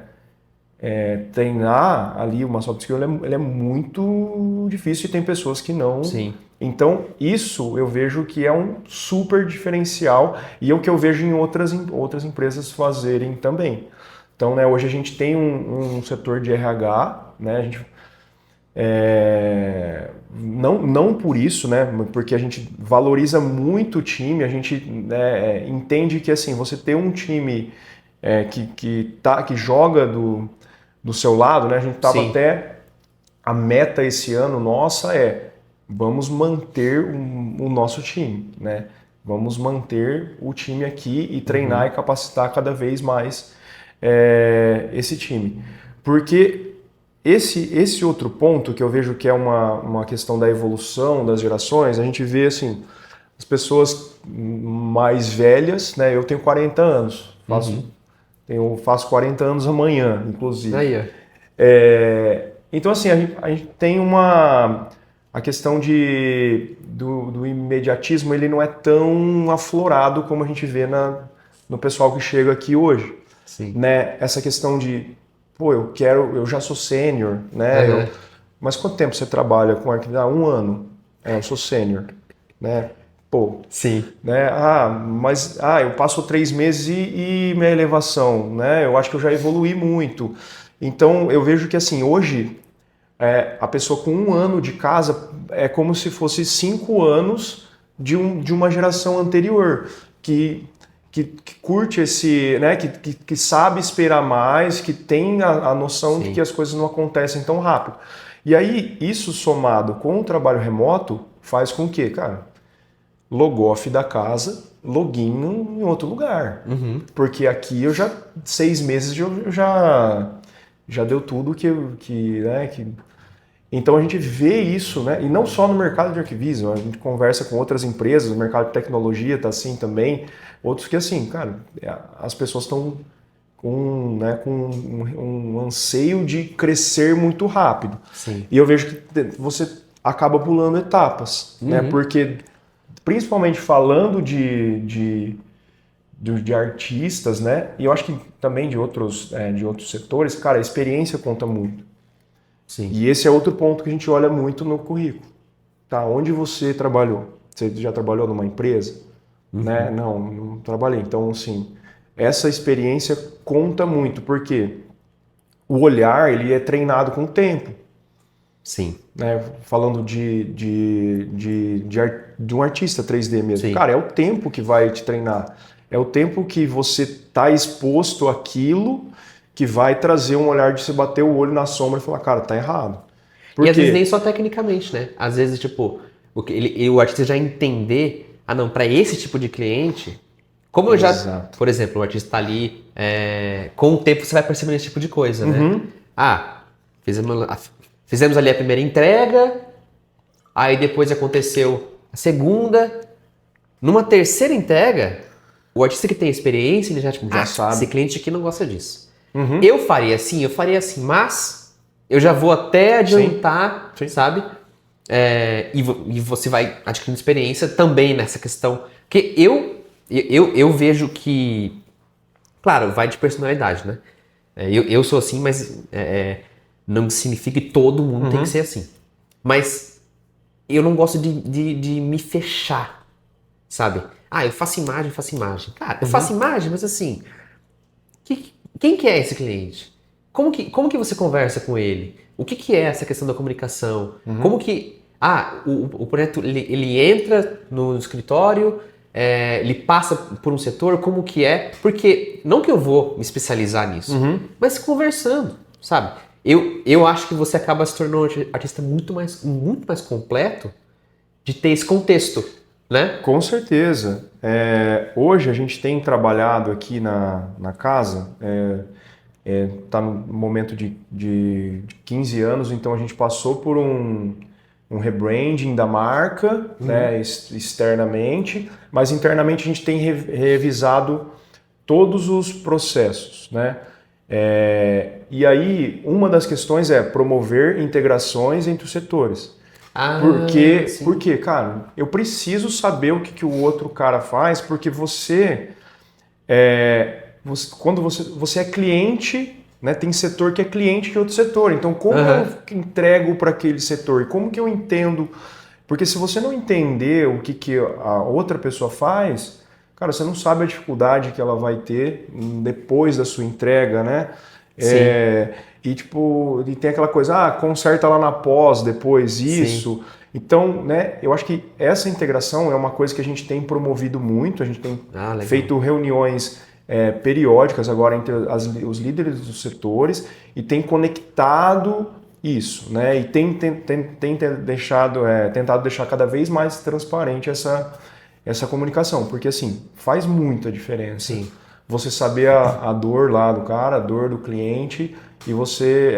treinar ali uma soft skill, ele é muito difícil e tem pessoas que não. Sim. Então, isso eu vejo que é um super diferencial e é o que eu vejo em outras empresas fazerem também. Então, né, hoje a gente tem um setor de RH, né, a gente, não por isso, né, porque a gente valoriza muito o time, a gente, né, entende que assim, você ter um time que joga do seu lado, né, a gente estava até, a meta esse ano nossa vamos manter o nosso time, né? Vamos manter o time aqui e treinar e capacitar cada vez mais esse time. Porque esse outro ponto que eu vejo que é uma questão da evolução das gerações, a gente vê assim, as pessoas mais velhas, né? Eu tenho 40 anos, faço 40 anos amanhã, inclusive. Aí, ó. Então, assim, a gente tem a questão do imediatismo, ele não é tão aflorado como a gente vê no pessoal que chega aqui hoje. Sim. Né? Essa questão de, pô, eu já sou sênior, né? Mas quanto tempo você trabalha com arquitetura? 1 ano. Eu sou sênior, né? Pô, Sim. né? Eu passo 3 meses e minha elevação, né? Eu acho que eu já evoluí muito. Então, eu vejo que, assim, hoje, a pessoa com 1 ano de casa é como se fosse 5 anos de uma geração anterior, que curte esse, né? Que sabe esperar mais, que tem a noção de que as coisas não acontecem tão rápido. E aí, isso somado com o trabalho remoto, faz com que, cara, logoff da casa, login em outro lugar. Porque aqui 6 meses já deu tudo né? Então a gente vê isso, né? E não só no mercado de arquivismo, a gente conversa com outras empresas, o mercado de tecnologia está assim também, outros que assim, cara, as pessoas estão com um anseio de crescer muito rápido. Sim. E eu vejo que você acaba pulando etapas, né? Porque principalmente falando de artistas, né? E eu acho que também de outros setores, cara, a experiência conta muito. Sim. E esse é outro ponto que a gente olha muito no currículo. Tá? Onde você trabalhou? Você já trabalhou numa empresa? Né? Não trabalhei. Então, assim, essa experiência conta muito, porque o olhar ele é treinado com o tempo. Sim. Né? Falando de um artista 3D mesmo. Sim. Cara, é o tempo que vai te treinar. É o tempo que você está exposto àquilo que vai trazer um olhar de você bater o olho na sombra e falar, cara, tá errado. E às vezes nem só tecnicamente, né? Às vezes, tipo, o artista já entender, para esse tipo de cliente, como eu já, por exemplo, o artista tá ali, com o tempo você vai percebendo esse tipo de coisa, né? Fizemos ali a primeira entrega, aí depois aconteceu a segunda. Numa terceira entrega, o artista que tem experiência, ele já sabe. Esse cliente aqui não gosta disso. Eu faria assim, mas eu já vou até adiantar, Sim. sabe? E você vai adquirindo experiência também nessa questão. Porque eu vejo que, claro, vai de personalidade, né? Eu sou assim, mas não significa que todo mundo tem que ser assim. Mas eu não gosto de me fechar, sabe? Eu faço imagem. Cara, eu faço imagem, mas assim, quem que é esse cliente? Como que você conversa com ele? O que é essa questão da comunicação? Como que... o projeto, ele entra no escritório, ele passa por um setor, como que é? Porque, não que eu vou me especializar nisso, mas conversando, sabe? Eu acho que você acaba se tornando um artista muito mais completo de ter esse contexto, né? Com certeza. Hoje a gente tem trabalhado aqui na casa, tá no momento de 15 anos, então a gente passou por um rebranding da marca, né, externamente, mas internamente a gente tem revisado todos os processos, né? E aí, uma das questões é promover integrações entre os setores. Porque, cara, eu preciso saber o que o outro cara faz, porque quando você é cliente, né, tem setor que é cliente de outro setor. Então, como eu entrego para aquele setor? E como que eu entendo? Porque se você não entender o que a outra pessoa faz, cara, você não sabe a dificuldade que ela vai ter depois da sua entrega, né? E tem aquela coisa, conserta lá na pós, depois isso. Sim. Então, né, eu acho que essa integração é uma coisa que a gente tem promovido muito, a gente tem feito reuniões periódicas agora entre os líderes dos setores e tem conectado isso, né? E tem tentado deixar cada vez mais transparente essa comunicação, porque assim, faz muita diferença. Sim. Você saber a dor lá do cara, a dor do cliente, e você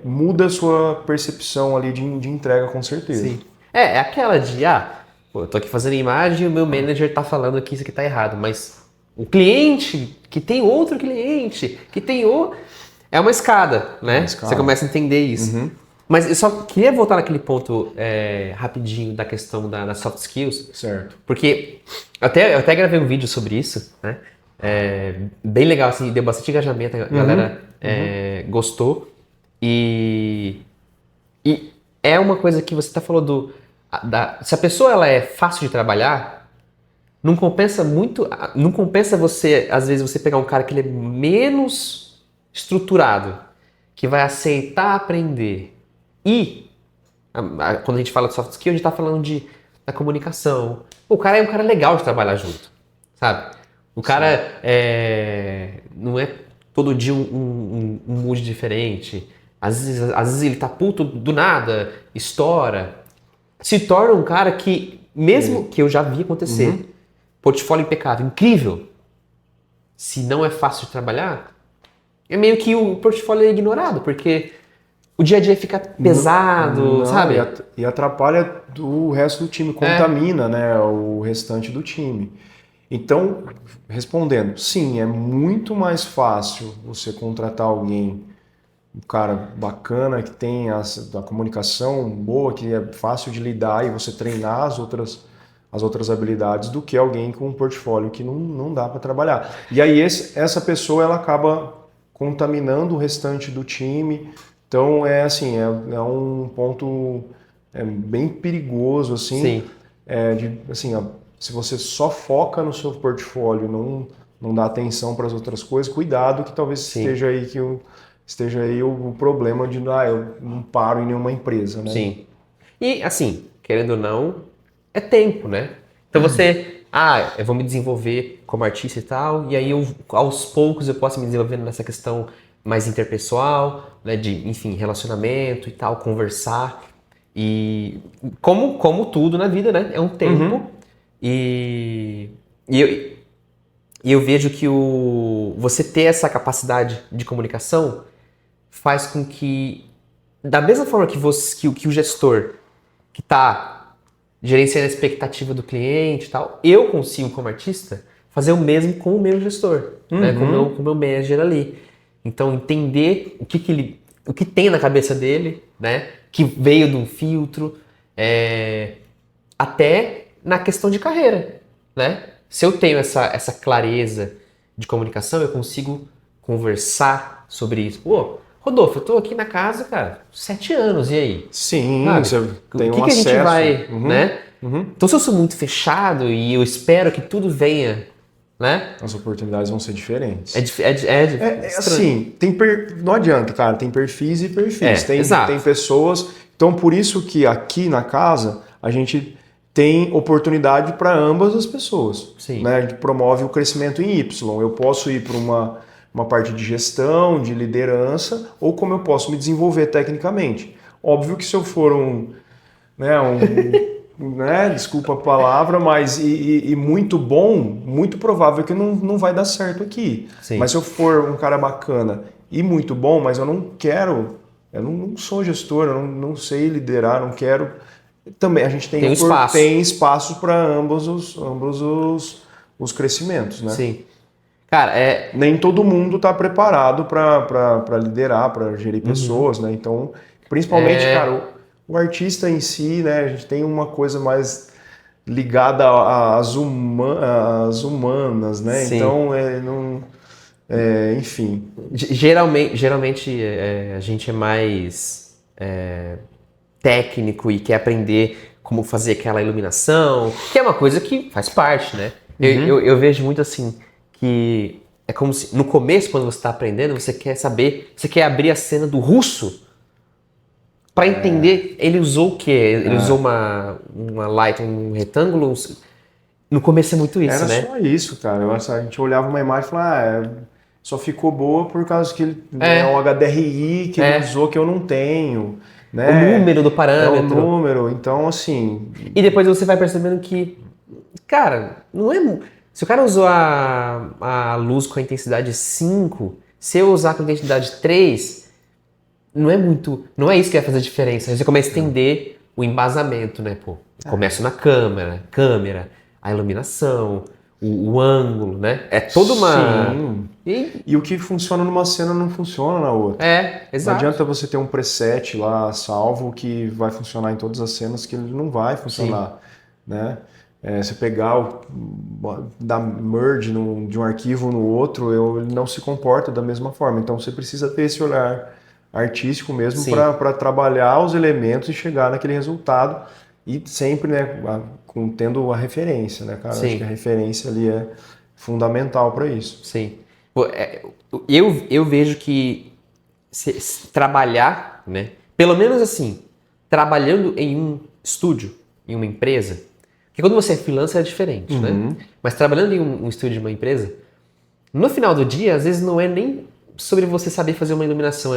muda a sua percepção ali de entrega, com certeza. Sim. É aquela de, pô, eu tô aqui fazendo imagem e o meu manager tá falando que isso aqui tá errado, mas o cliente, que tem outro cliente, que tem o... É uma escada, né? Você começa a entender isso. Uhum. Mas eu só queria voltar naquele ponto rapidinho da questão das soft skills. Certo. Porque eu até gravei um vídeo sobre isso, né? Bem legal, assim, deu bastante engajamento, a galera gostou. E é uma coisa que você falou se a pessoa ela é fácil de trabalhar, não compensa você, às vezes, você pegar um cara que ele é menos estruturado, que vai aceitar aprender. E quando a gente fala de soft skill, a gente está falando da comunicação. O cara é um cara legal de trabalhar junto, sabe? O cara não é todo dia um mood diferente. Às vezes ele tá puto do nada, estoura. Se torna um cara que, mesmo que eu já vi acontecer, portfólio impecável, incrível, se não é fácil de trabalhar, é meio que o portfólio é ignorado, porque o dia a dia fica pesado, sabe? E atrapalha o resto do time, contamina, né, o restante do time. Então, respondendo, sim, é muito mais fácil você contratar alguém, um cara bacana, que tem a comunicação boa, que é fácil de lidar e você treinar as outras habilidades, do que alguém com um portfólio que não dá para trabalhar. E aí essa pessoa ela acaba contaminando o restante do time. Então é um ponto bem perigoso assim. Sim. Se você só foca no seu portfólio, não dá atenção para as outras coisas, cuidado que talvez esteja aí o problema de eu não paro em nenhuma empresa, né? Sim. E assim, querendo ou não, é tempo, né? Então você, eu vou me desenvolver como artista e tal, e aí aos poucos eu posso me desenvolvendo nessa questão mais interpessoal, né, de, enfim, relacionamento e tal, conversar. E como tudo na vida, né? É um tempo. E eu vejo que você ter essa capacidade de comunicação faz com que, da mesma forma que o gestor que está gerenciando a expectativa do cliente e tal, eu consigo, como artista, fazer o mesmo com o meu gestor, né, com o meu manager ali. Então, entender o que tem na cabeça dele, né, que veio de um filtro, até na questão de carreira, né? Se eu tenho essa clareza de comunicação, eu consigo conversar sobre isso. Pô, Rodolfo, eu tô aqui na casa, cara, 7 anos, e aí? Sim, sabe? você tem um que acesso. A gente vai, né? Então, se eu sou muito fechado e eu espero que tudo venha, né? As oportunidades vão ser diferentes. Assim, não adianta, cara, tem perfis e perfis. Exato. Tem pessoas... Então, por isso que aqui na casa, a gente tem oportunidade para ambas as pessoas. Sim. Né? A gente promove o crescimento em Y. Eu posso ir para uma parte de gestão, de liderança, ou como eu posso me desenvolver tecnicamente. Óbvio que se eu for né, desculpa a palavra, mas muito bom, muito provável que não vai dar certo aqui. Sim. Mas se eu for um cara bacana e muito bom, mas eu não sou gestor, eu não sei liderar, não quero... Também a gente tem espaço para ambos os crescimentos, né? Sim. Cara, nem todo mundo está preparado para liderar, para gerir pessoas, né? Então, principalmente, cara, o artista em si, né? A gente tem uma coisa mais ligada às humanas, né? Sim. Então, enfim. Geralmente a gente é mais técnico e quer aprender como fazer aquela iluminação, que é uma coisa que faz parte, né? Eu vejo muito assim, que é como se no começo, quando você está aprendendo, você quer abrir a cena do russo para entender. Ele usou o quê? Ele usou uma light, um retângulo. No começo é muito isso, né? Era só isso, cara. A gente olhava uma imagem e falava, só ficou boa por causa que ele é um HDRI que ele usou que eu não tenho. Né? O número do parâmetro. É o número, então assim... E depois você vai percebendo que, cara, não é... Se o cara usou a luz com a intensidade 5, se eu usar com a intensidade 3, não é isso que vai fazer a diferença. Você começa a entender o embasamento, né? Pô, começo na câmera, a iluminação, o ângulo, né? É toda uma... Sim. E o que funciona numa cena não funciona na outra. Exato. Não adianta você ter um preset lá salvo que vai funcionar em todas as cenas, que ele não vai funcionar, né? Você pegar, dar merge de um arquivo no outro, ele não se comporta da mesma forma. Então você precisa ter esse olhar artístico mesmo para trabalhar os elementos e chegar naquele resultado. E sempre, né, tendo a referência, né, cara? Acho que a referência ali é fundamental para isso. Sim. Eu vejo que trabalhar, né, pelo menos assim, trabalhando em um estúdio, em uma empresa, porque quando você é freelancer é diferente, né? Mas trabalhando em um estúdio de uma empresa, no final do dia, às vezes não é nem sobre você saber fazer uma iluminação,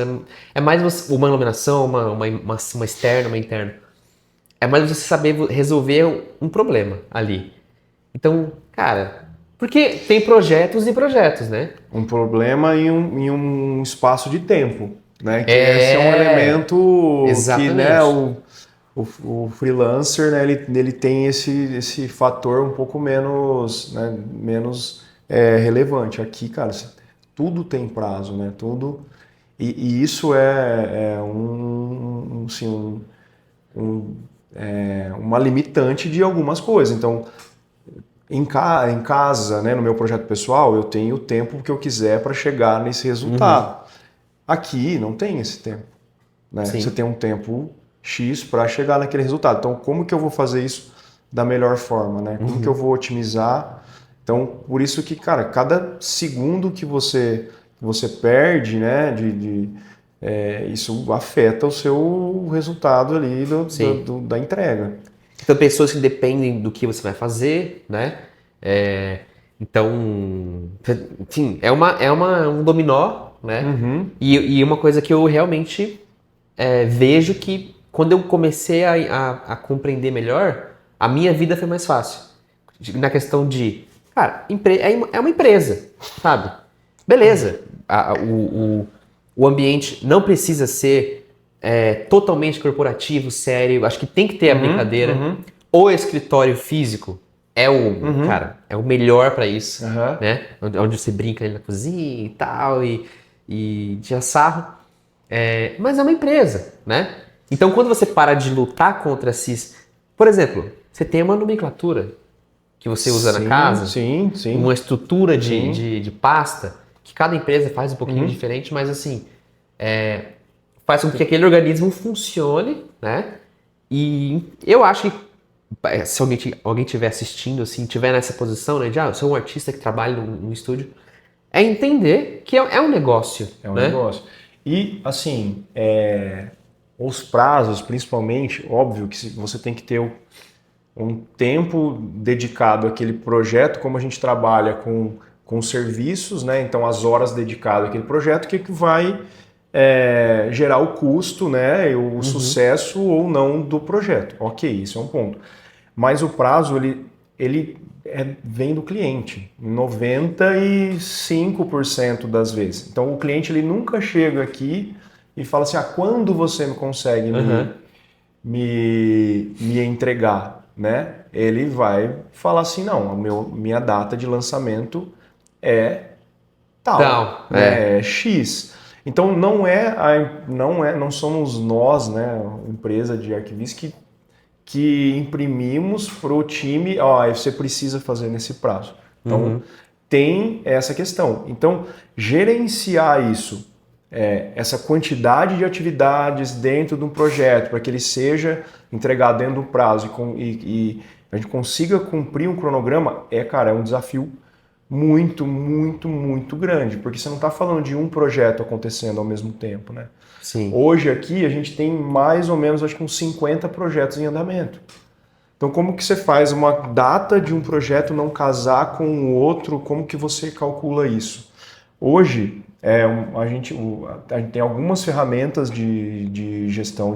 é mais uma iluminação, uma externa, uma interna. É mais você saber resolver um problema ali. Então, cara, porque tem projetos e projetos, né? Um problema em um espaço de tempo, né? Que esse é um elemento exatamente. Que, né, o freelancer, né, ele tem esse fator um pouco menos, né, menos relevante. Aqui, cara, tudo tem prazo, né? Tudo... E isso é uma limitante de algumas coisas. Então, em casa, né, no meu projeto pessoal, eu tenho o tempo que eu quiser para chegar nesse resultado. Aqui não tem esse tempo, né? Você tem um tempo X para chegar naquele resultado. Então, como que eu vou fazer isso da melhor forma, né? Como que eu vou otimizar? Então, por isso que, cara, cada segundo que você perde, né, isso afeta o seu resultado ali da entrega. Então, pessoas que dependem do que você vai fazer, né? Então, enfim, é um dominó, né? E uma coisa que eu realmente vejo que quando eu comecei a compreender melhor, a minha vida foi mais fácil. Na questão de, cara, é uma empresa, sabe? Beleza, o ambiente não precisa ser totalmente corporativo, sério. Acho que tem que ter a brincadeira. O escritório físico cara, é o melhor para isso, né? Onde você brinca ali na cozinha e tal, e tira sarro. Mas é uma empresa, né? Então, quando você para de lutar contra esses... Por exemplo, você tem uma nomenclatura que você usa na casa, uma estrutura de pasta, que cada empresa faz um pouquinho diferente, mas assim, faz com que aquele organismo funcione, né? E eu acho que se alguém estiver assistindo, assim, estiver nessa posição, né, de eu sou um artista que trabalha num estúdio, é entender que é um negócio. É um negócio. E, assim, os prazos, principalmente, óbvio que você tem que ter um tempo dedicado àquele projeto, como a gente trabalha com serviços, né? Então as horas dedicadas àquele projeto que vai gerar o custo, né? O sucesso ou não do projeto. Ok, isso é um ponto. Mas o prazo, ele vem do cliente, 95% das vezes. Então o cliente ele nunca chega aqui e fala assim, quando você consegue me entregar, né? Ele vai falar assim, não, minha data de lançamento é tal, né? É X. Então não somos nós, né, empresa de arquivistas que imprimimos para o time, você precisa fazer nesse prazo. Então tem essa questão. Então gerenciar isso, essa quantidade de atividades dentro de um projeto, para que ele seja entregado dentro do prazo e a gente consiga cumprir um cronograma, é um desafio muito, muito, muito grande, porque você não está falando de um projeto acontecendo ao mesmo tempo, né? Sim. Hoje aqui a gente tem mais ou menos, acho que uns 50 projetos em andamento. Então como que você faz uma data de um projeto não casar com o outro, como que você calcula isso? Hoje a gente tem algumas ferramentas de gestão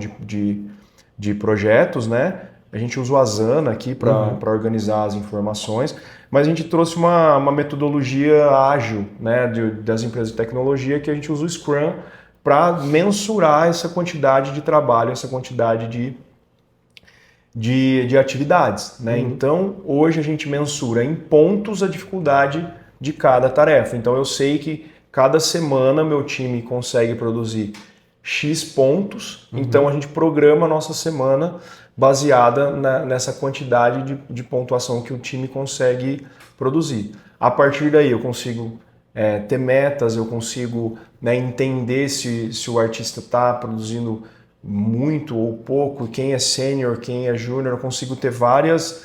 de projetos, né? A gente usa o Asana aqui para organizar as informações, mas a gente trouxe uma metodologia ágil, né, das empresas de tecnologia, que a gente usa o Scrum para mensurar essa quantidade de trabalho, essa quantidade de atividades, né? Então, hoje a gente mensura em pontos a dificuldade de cada tarefa. Então, eu sei que cada semana meu time consegue produzir X pontos, então a gente programa a nossa semana baseada nessa quantidade de pontuação que o time consegue produzir. A partir daí eu consigo ter metas, eu consigo, né, entender se o artista está produzindo muito ou pouco, quem é sênior, quem é júnior, eu consigo ter várias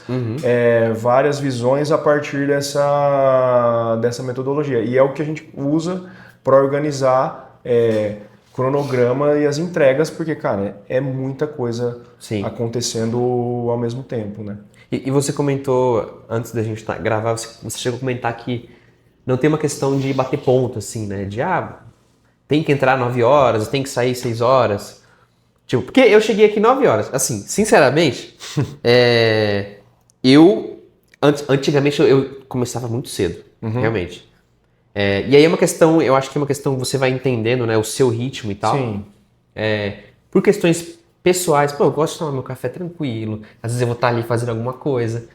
visões a partir dessa metodologia. E é o que a gente usa para organizar cronograma e as entregas, porque, cara, é muita coisa acontecendo ao mesmo tempo, né? E você comentou, antes da gente gravar, você chegou a comentar que não tem uma questão de bater ponto, assim, né? De, tem que entrar 9 horas, tem que sair 6 horas. Tipo, porque eu cheguei aqui 9 horas. Assim, sinceramente, antigamente eu começava muito cedo, realmente. E aí é uma questão, eu acho que é uma questão que você vai entendendo, né, o seu ritmo e tal. Sim. Por questões pessoais, eu gosto de tomar meu café tranquilo, às vezes eu vou estar ali fazendo alguma coisa.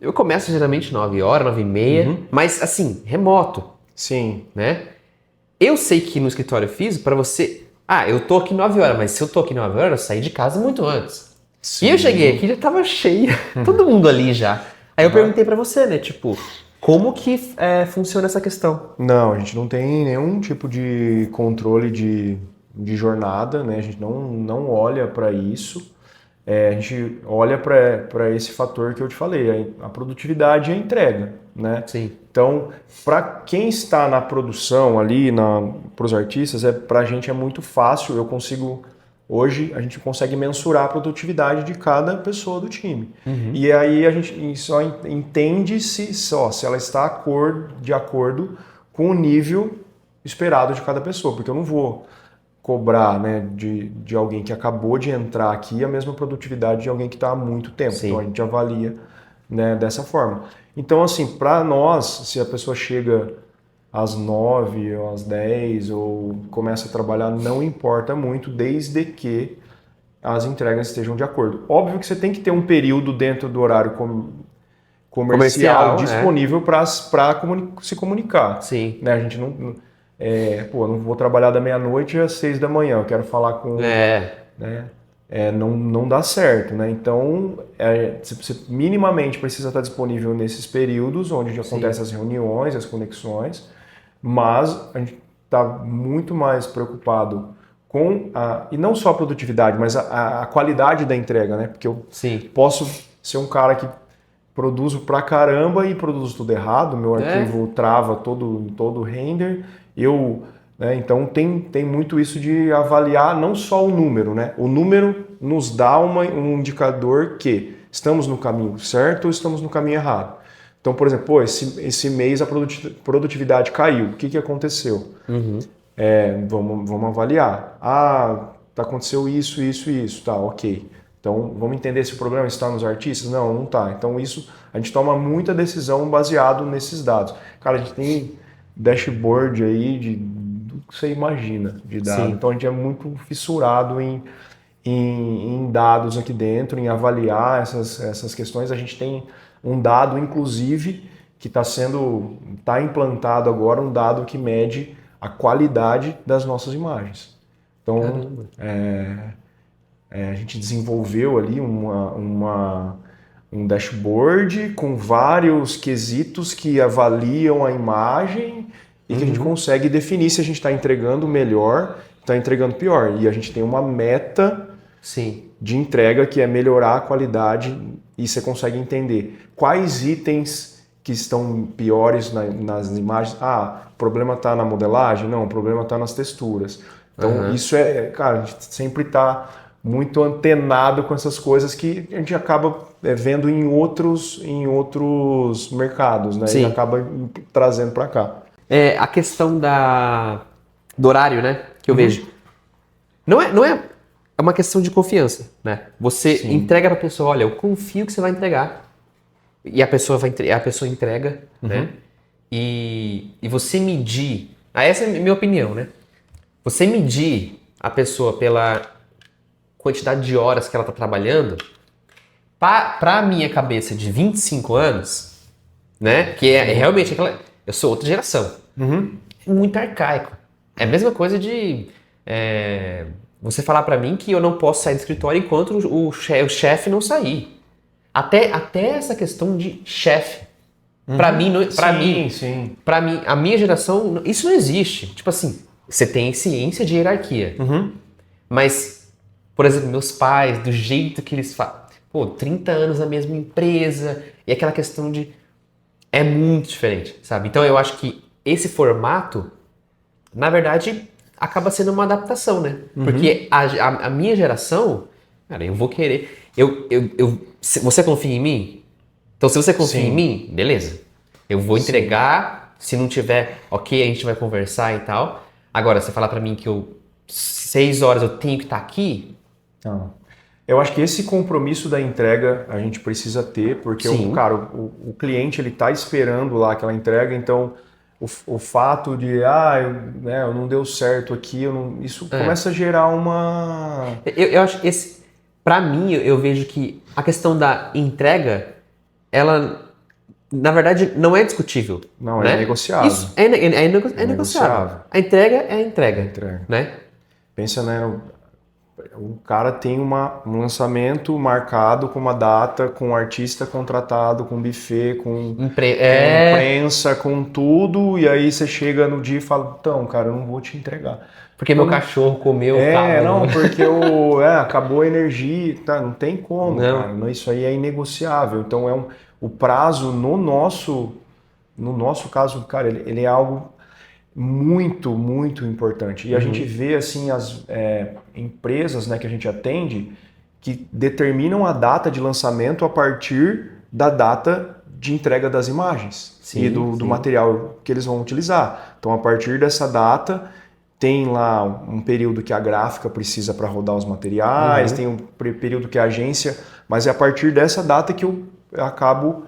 Eu começo geralmente 9 horas, 9h30, mas assim, remoto. Sim. Né? Eu sei que no escritório físico, para você... eu tô aqui 9 horas, mas se eu tô aqui 9 horas, eu saí de casa muito antes. Sim. E eu cheguei aqui, já tava cheia, todo mundo ali já. Aí eu perguntei para você, né, tipo, como que funciona essa questão? Não, a gente não tem nenhum tipo de controle de jornada, né? A gente não olha para isso. A gente olha para esse fator que eu te falei, a produtividade e a entrega, né? Sim. Então, para quem está na produção ali, para os artistas, para a gente é muito fácil. Hoje a gente consegue mensurar a produtividade de cada pessoa do time. E aí a gente só entende se ela está de acordo com o nível esperado de cada pessoa, porque eu não vou cobrar, né, de alguém que acabou de entrar aqui a mesma produtividade de alguém que está há muito tempo. Sim. Então a gente avalia, né, dessa forma. Então, assim, para nós, se a pessoa chega às 9 ou às 10 ou começa a trabalhar, não importa muito, desde que as entregas estejam de acordo. Óbvio que você tem que ter um período dentro do horário comercial disponível para se comunicar. Sim. Né? A gente não vou trabalhar da meia-noite às 6 da manhã, eu quero falar com... Né? Não dá certo, né? Então, você minimamente precisa estar disponível nesses períodos onde acontecem as reuniões, as conexões, mas a gente está muito mais preocupado com e não só a produtividade, mas a qualidade da entrega, né? Porque eu posso ser um cara que produzo pra caramba e produzo tudo errado, meu arquivo trava todo o render, então tem muito isso de avaliar não só o número, né? O número nos dá um indicador que estamos no caminho certo ou estamos no caminho errado. Então, por exemplo, esse mês a produtividade caiu. O que aconteceu? Vamos avaliar. Aconteceu isso, tá, ok. Então, vamos entender se o problema está nos artistas? Não está. Então, a gente toma muita decisão baseado nesses dados. Cara, a gente tem dashboard aí do que você imagina de dados. Sim. Então, a gente é muito fissurado em dados aqui dentro, em avaliar essas questões. A gente tem um dado, inclusive, que está implantado agora, um dado que mede a qualidade das nossas imagens. Então, a gente desenvolveu ali um dashboard com vários quesitos que avaliam a imagem e que a gente consegue definir se a gente está entregando melhor, está entregando pior. E a gente tem uma meta de entrega que é melhorar a qualidade e você consegue entender quais itens que estão piores nas imagens. O problema está na modelagem? Não, o problema está nas texturas. Então, isso cara, a gente sempre está muito antenado com essas coisas que a gente acaba vendo em outros mercados, né? E acaba trazendo para cá. A questão do horário, né? Que eu vejo. Não é uma questão de confiança, né? Você entrega para a pessoa, olha, eu confio que você vai entregar. E a pessoa entrega, né? E você medir... essa é a minha opinião, né? você medir a pessoa pela quantidade de horas que ela está trabalhando, para a minha cabeça de 25 anos, né? Que é realmente aquela... Eu sou outra geração. É muito arcaico. É a mesma coisa de você falar para mim que eu não posso sair do escritório enquanto o chefe não sair. Até essa questão de chefe. Para mim, para mim, a minha geração, isso não existe. Tipo assim, você tem ciência de hierarquia. Mas, por exemplo, meus pais, do jeito que eles fazem, 30 anos na mesma empresa, e aquela questão de... É muito diferente, sabe? Então eu acho que esse formato, na verdade, acaba sendo uma adaptação, né? Porque a minha geração, cara, eu vou querer... Você confia em mim? Então, se você confia em mim, beleza. Eu vou entregar, se não tiver, ok, a gente vai conversar e tal. Agora, você falar pra mim que 6 horas eu tenho que estar aqui... Não. Eu acho que esse compromisso da entrega a gente precisa ter, porque o cliente ele tá esperando lá aquela entrega, então o fato de, eu não deu certo aqui, isso começa a gerar uma... Eu acho que pra mim, eu vejo que a questão da entrega, ela, na verdade, não é discutível. Não, né? É negociável. Isso é negociável. A entrega é a entrega. Né? Pensa, né? O cara tem um lançamento marcado com uma data, com um artista contratado, com buffet, com imprensa, com tudo, e aí você chega no dia e fala, então, cara, eu não vou te entregar. Porque meu cachorro comeu o carro. Porque acabou a energia, tá, não tem como, cara. Isso aí é inegociável. Então o prazo no nosso caso, cara, ele é algo muito, muito importante. E a gente vê assim as empresas, né, que a gente atende que determinam a data de lançamento a partir da data de entrega das imagens e do material que eles vão utilizar. Então, a partir dessa data, tem lá um período que a gráfica precisa para rodar os materiais, tem um período que a agência... Mas é a partir dessa data que eu acabo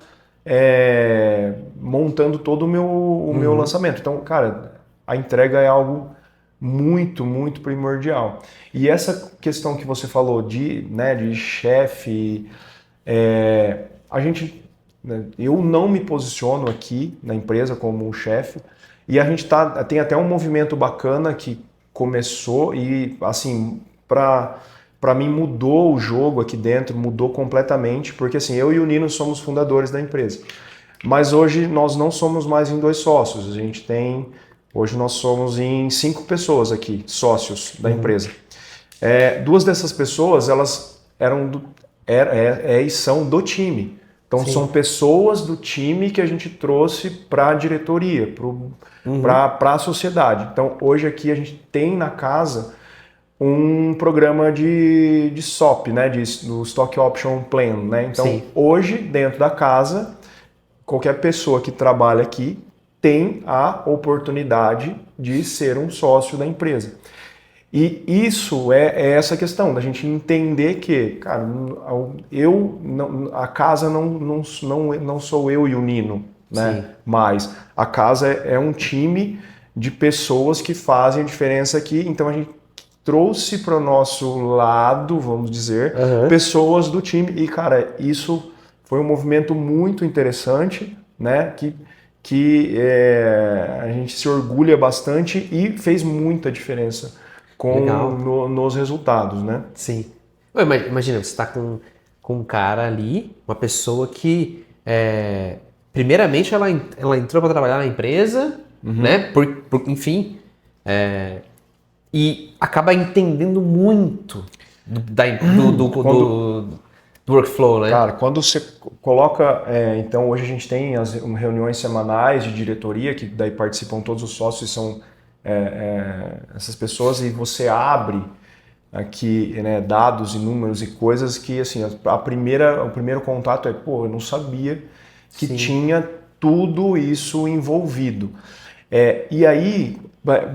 montando todo o meu lançamento. Então, cara, a entrega é algo muito, muito primordial. E essa questão que você falou de chefe, a gente... Eu não me posiciono aqui na empresa como chefe, e a gente tem até um movimento bacana que começou e, assim, para mim mudou o jogo aqui dentro, mudou completamente, porque assim, eu e o Nino somos fundadores da empresa. Mas hoje nós não somos mais em 2 sócios, hoje nós somos em 5 pessoas aqui, sócios da empresa. 2 dessas pessoas, elas e são do time. Então são pessoas do time que a gente trouxe para a diretoria, para a sociedade. Então hoje aqui a gente tem na casa um programa de SOP, né, do Stock Option Plan. Né? Então hoje dentro da casa, qualquer pessoa que trabalha aqui tem a oportunidade de ser um sócio da empresa. E isso é essa questão, da gente entender que, cara, a casa não sou eu e o Nino, né? Mas a casa é um time de pessoas que fazem a diferença aqui, então a gente trouxe para o nosso lado, vamos dizer, pessoas do time. E, cara, isso foi um movimento muito interessante, né? Que a gente se orgulha bastante e fez muita diferença nos resultados, né? Sim. Imagina, você está com um cara ali, uma pessoa que, primeiramente, ela entrou para trabalhar na empresa, né? Enfim, e acaba entendendo muito do workflow, né? Cara, quando você coloca... então, hoje a gente tem as reuniões semanais de diretoria, que daí participam todos os sócios, são essas pessoas, e você abre aqui, né, dados e números e coisas que, assim, o primeiro contato eu não sabia que tinha tudo isso envolvido. E aí,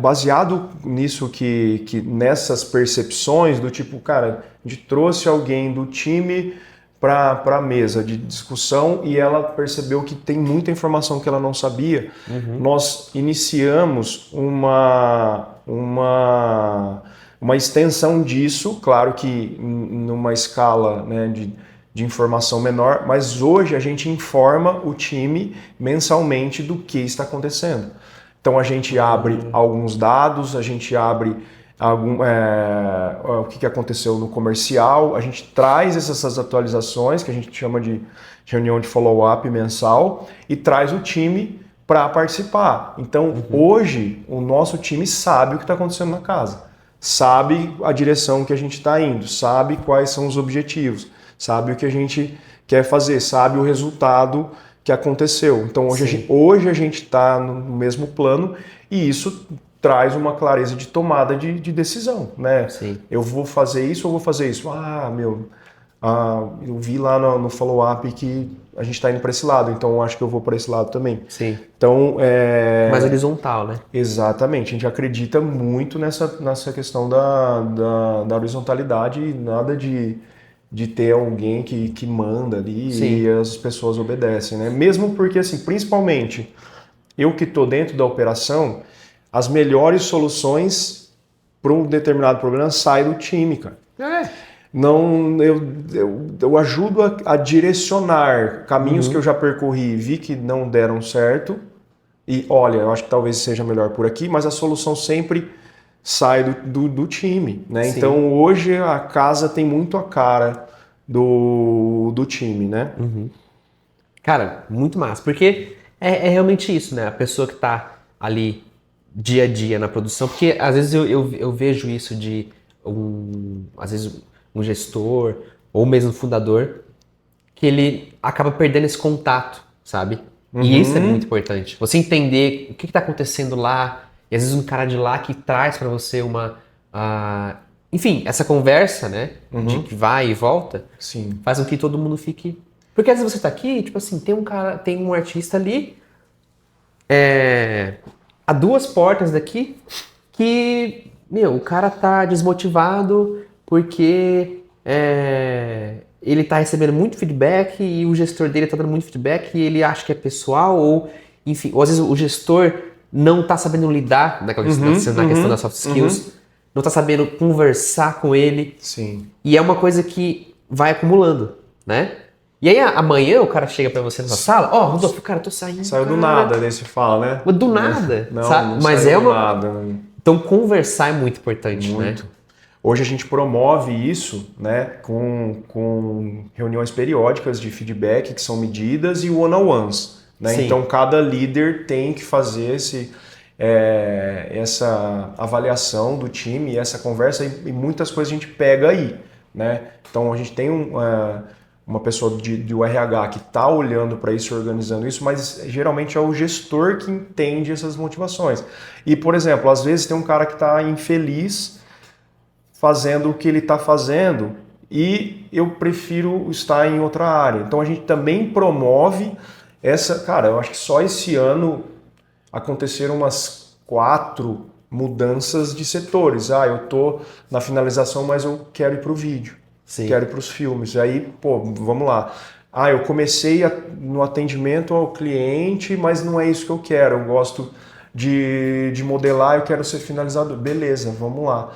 baseado nisso, que nessas percepções do tipo, cara, a gente trouxe alguém do time para a mesa de discussão e ela percebeu que tem muita informação que ela não sabia. Nós iniciamos uma extensão disso, claro que numa escala, né, de informação menor, mas hoje a gente informa o time mensalmente do que está acontecendo. Então a gente abre alguns dados, a gente abre o que aconteceu no comercial, a gente traz essas atualizações, que a gente chama de reunião de follow-up mensal, e traz o time para participar. Então hoje o nosso time sabe o que está acontecendo na casa, sabe a direção que a gente está indo, sabe quais são os objetivos, sabe o que a gente quer fazer, sabe o resultado que aconteceu. Então hoje a gente está no mesmo plano e isso traz uma clareza de tomada de decisão, né? Sim. Eu vou fazer isso ou vou fazer isso? Eu vi lá no follow-up que a gente está indo para esse lado, então eu acho que eu vou para esse lado também. Sim. Então, mais horizontal, né? Exatamente, a gente acredita muito nessa questão da horizontalidade e nada de ter alguém que manda ali. Sim. E as pessoas obedecem, né? Mesmo porque, assim, principalmente, eu que estou dentro da operação, as melhores soluções para um determinado problema saem do time, cara. Não, eu ajudo a direcionar caminhos que eu já percorri e vi que não deram certo. E olha, eu acho que talvez seja melhor por aqui, mas a solução sempre sai do time, né? Sim. Então hoje a casa tem muito a cara do time, né? Cara, muito massa, porque é realmente isso, né? A pessoa que tá ali dia a dia na produção, porque às vezes eu vejo isso de às vezes um gestor ou mesmo um fundador que ele acaba perdendo esse contato, sabe? E isso é muito importante. Você entender o que está acontecendo lá, e às vezes um cara de lá que traz para você enfim, essa conversa, né? De que vai e volta, sim, faz com que todo mundo fique... Porque às vezes você tá aqui, tipo assim, tem um artista ali, a 2 portas daqui, que, o cara tá desmotivado porque ele tá recebendo muito feedback e o gestor dele tá dando muito feedback e ele acha que é pessoal, ou enfim, ou às vezes o gestor não tá sabendo lidar na questão das soft skills, não tá sabendo conversar com ele. Sim. E é uma coisa que vai acumulando, né? E aí amanhã o cara chega pra você na sua sala, Rodolfo, cara, tô saindo. Saiu do nada, daí você fala, né? Do nada, não, sabe? Não mas saiu do nada. Então conversar é muito importante, muito. Né? Hoje a gente promove isso, né, com reuniões periódicas de feedback que são medidas e one-on-ones, né? Então cada líder tem que fazer essa avaliação do time e essa conversa e muitas coisas a gente pega aí, né? Então a gente tem uma pessoa do RH que está olhando para isso, organizando isso, mas geralmente é o gestor que entende essas motivações. E, por exemplo, às vezes tem um cara que está infeliz fazendo o que ele está fazendo e eu prefiro estar em outra área. Então a gente também promove cara, eu acho que só esse ano aconteceram umas 4 mudanças de setores. Eu tô na finalização, mas eu quero ir para o vídeo. Sim. Quero ir para os filmes. Aí, vamos lá. Eu comecei no atendimento ao cliente, mas não é isso que eu quero. Eu gosto de modelar, eu quero ser finalizador. Beleza, vamos lá.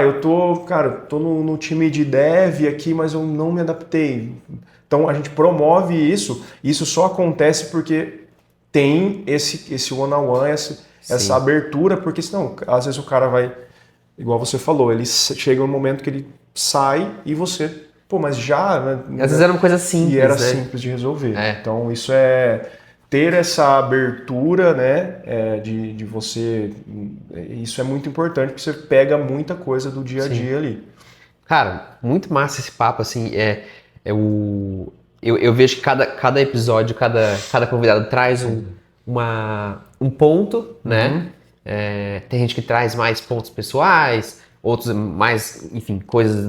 Eu tô no time de dev aqui, mas eu não me adaptei. Então a gente promove isso. Isso só acontece porque tem esse one-on-one, essa abertura, porque senão, às vezes o cara vai, igual você falou, ele chega um momento que ele sai e você, mas já... Né, às vezes era uma coisa simples, e era né? simples de resolver. Então isso ter essa abertura, né, de você... Isso é muito importante, porque você pega muita coisa do dia a dia ali. Cara, muito massa esse papo, assim, eu vejo que cada episódio, cada convidado traz um ponto, né? Tem gente que traz mais pontos pessoais, outros mais, enfim, coisas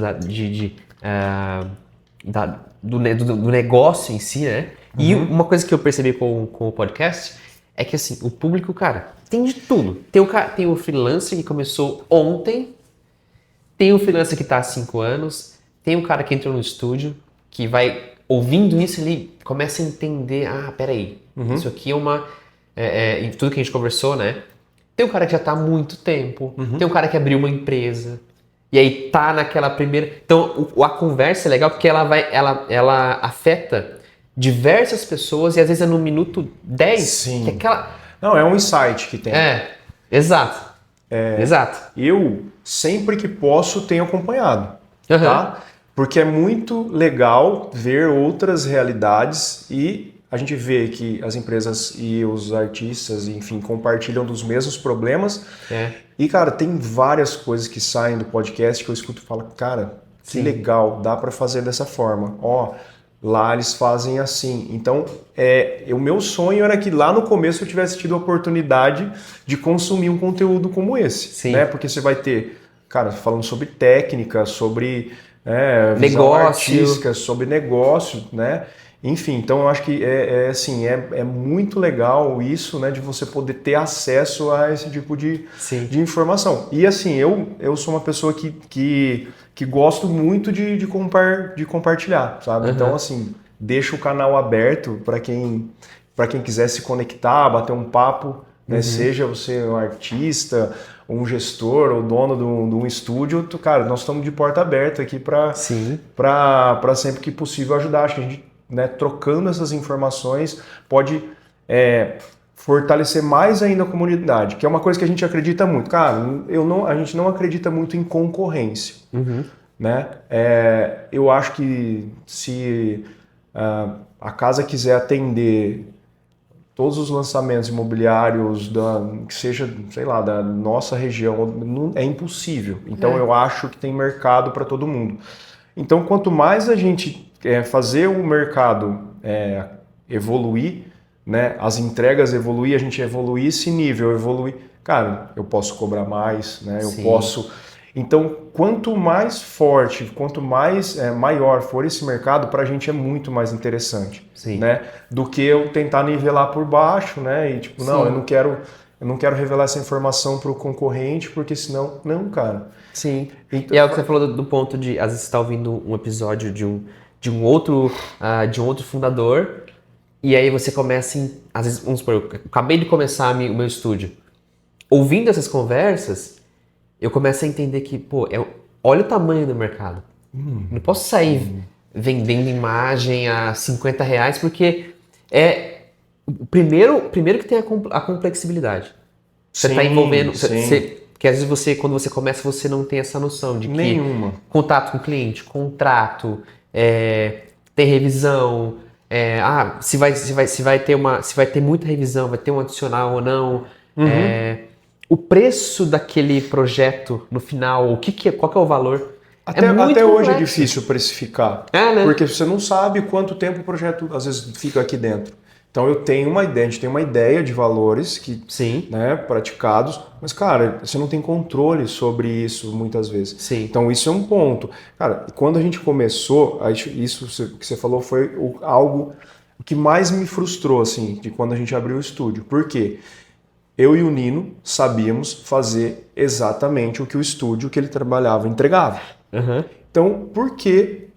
do negócio em si, né? E uma coisa que eu percebi com o podcast é que, assim, o público, cara, tem de tudo. Tem o freelancer que começou ontem, tem o freelancer que tá há 5 anos, tem o cara que entrou no estúdio, que vai ouvindo isso, ele começa a entender, peraí, isso aqui é uma... em tudo que a gente conversou, né? Tem um cara que já tá há muito tempo, tem um cara que abriu uma empresa, e aí tá naquela primeira... Então, a conversa é legal porque ela afeta diversas pessoas e às vezes é no minuto 10. Sim. Que aquela... Não, é um insight que tem. Exato. Exato. Eu, sempre que posso, tenho acompanhado, tá? Porque é muito legal ver outras realidades e a gente vê que as empresas e os artistas, enfim, compartilham dos mesmos problemas. E, cara, tem várias coisas que saem do podcast que eu escuto e falo, cara, que legal, dá para fazer dessa forma. Lá eles fazem assim. Então, o meu sonho era que lá no começo eu tivesse tido a oportunidade de consumir um conteúdo como esse. Né? Porque você vai ter, cara, falando sobre técnica, sobre visão artística, sobre negócio, né? Enfim, então eu acho que é muito legal isso, né, de você poder ter acesso a esse tipo de informação. E assim, eu sou uma pessoa que gosto muito de compartilhar, sabe? Então, assim, deixo o canal aberto para quem quiser se conectar, bater um papo, né? Seja você um artista, um gestor ou dono de um estúdio, cara, nós estamos de porta aberta aqui para sempre que possível ajudar. Acho que a gente, né, trocando essas informações, pode fortalecer mais ainda a comunidade, que é uma coisa que a gente acredita muito. Cara, a gente não acredita muito em concorrência. Né? Eu acho que se a casa quiser atender todos os lançamentos imobiliários que seja, sei lá, da nossa região, é impossível. Então eu acho que tem mercado para todo mundo. Então, quanto mais a gente fazer o mercado evoluir, né, as entregas evoluir, a gente evoluir esse nível, evoluir, cara, eu posso cobrar mais, né, eu posso... Então, quanto mais forte, quanto mais maior for esse mercado, para a gente é muito mais interessante, né, do que eu tentar nivelar por baixo, né, e tipo, não, eu não quero revelar essa informação para o concorrente, porque senão, não, cara. Então, e é o que você falou do ponto de, às vezes você está ouvindo um episódio de um outro fundador, e aí você começa, às vezes, vamos supor, eu acabei de começar o meu estúdio. Ouvindo essas conversas, eu começo a entender que, olha o tamanho do mercado. Não posso sair vendendo imagem a R$50, porque o primeiro que tem a complexibilidade. Você está envolvendo... Porque às vezes quando você começa, você não tem essa noção de que contato com o cliente, contrato, tem revisão, se vai ter muita revisão, vai ter um adicional ou não, o preço daquele projeto no final, qual que é o valor? Até hoje é difícil precificar, né? Porque você não sabe quanto tempo o projeto às vezes fica aqui dentro. Então a gente tem uma ideia de valores né, praticados, mas, cara, você não tem controle sobre isso muitas vezes. Então isso é um ponto. Cara, quando a gente começou, isso que você falou foi algo que mais me frustrou, assim, de quando a gente abriu o estúdio. Por quê? Eu e o Nino sabíamos fazer exatamente o que o estúdio que ele trabalhava entregava. Então, por que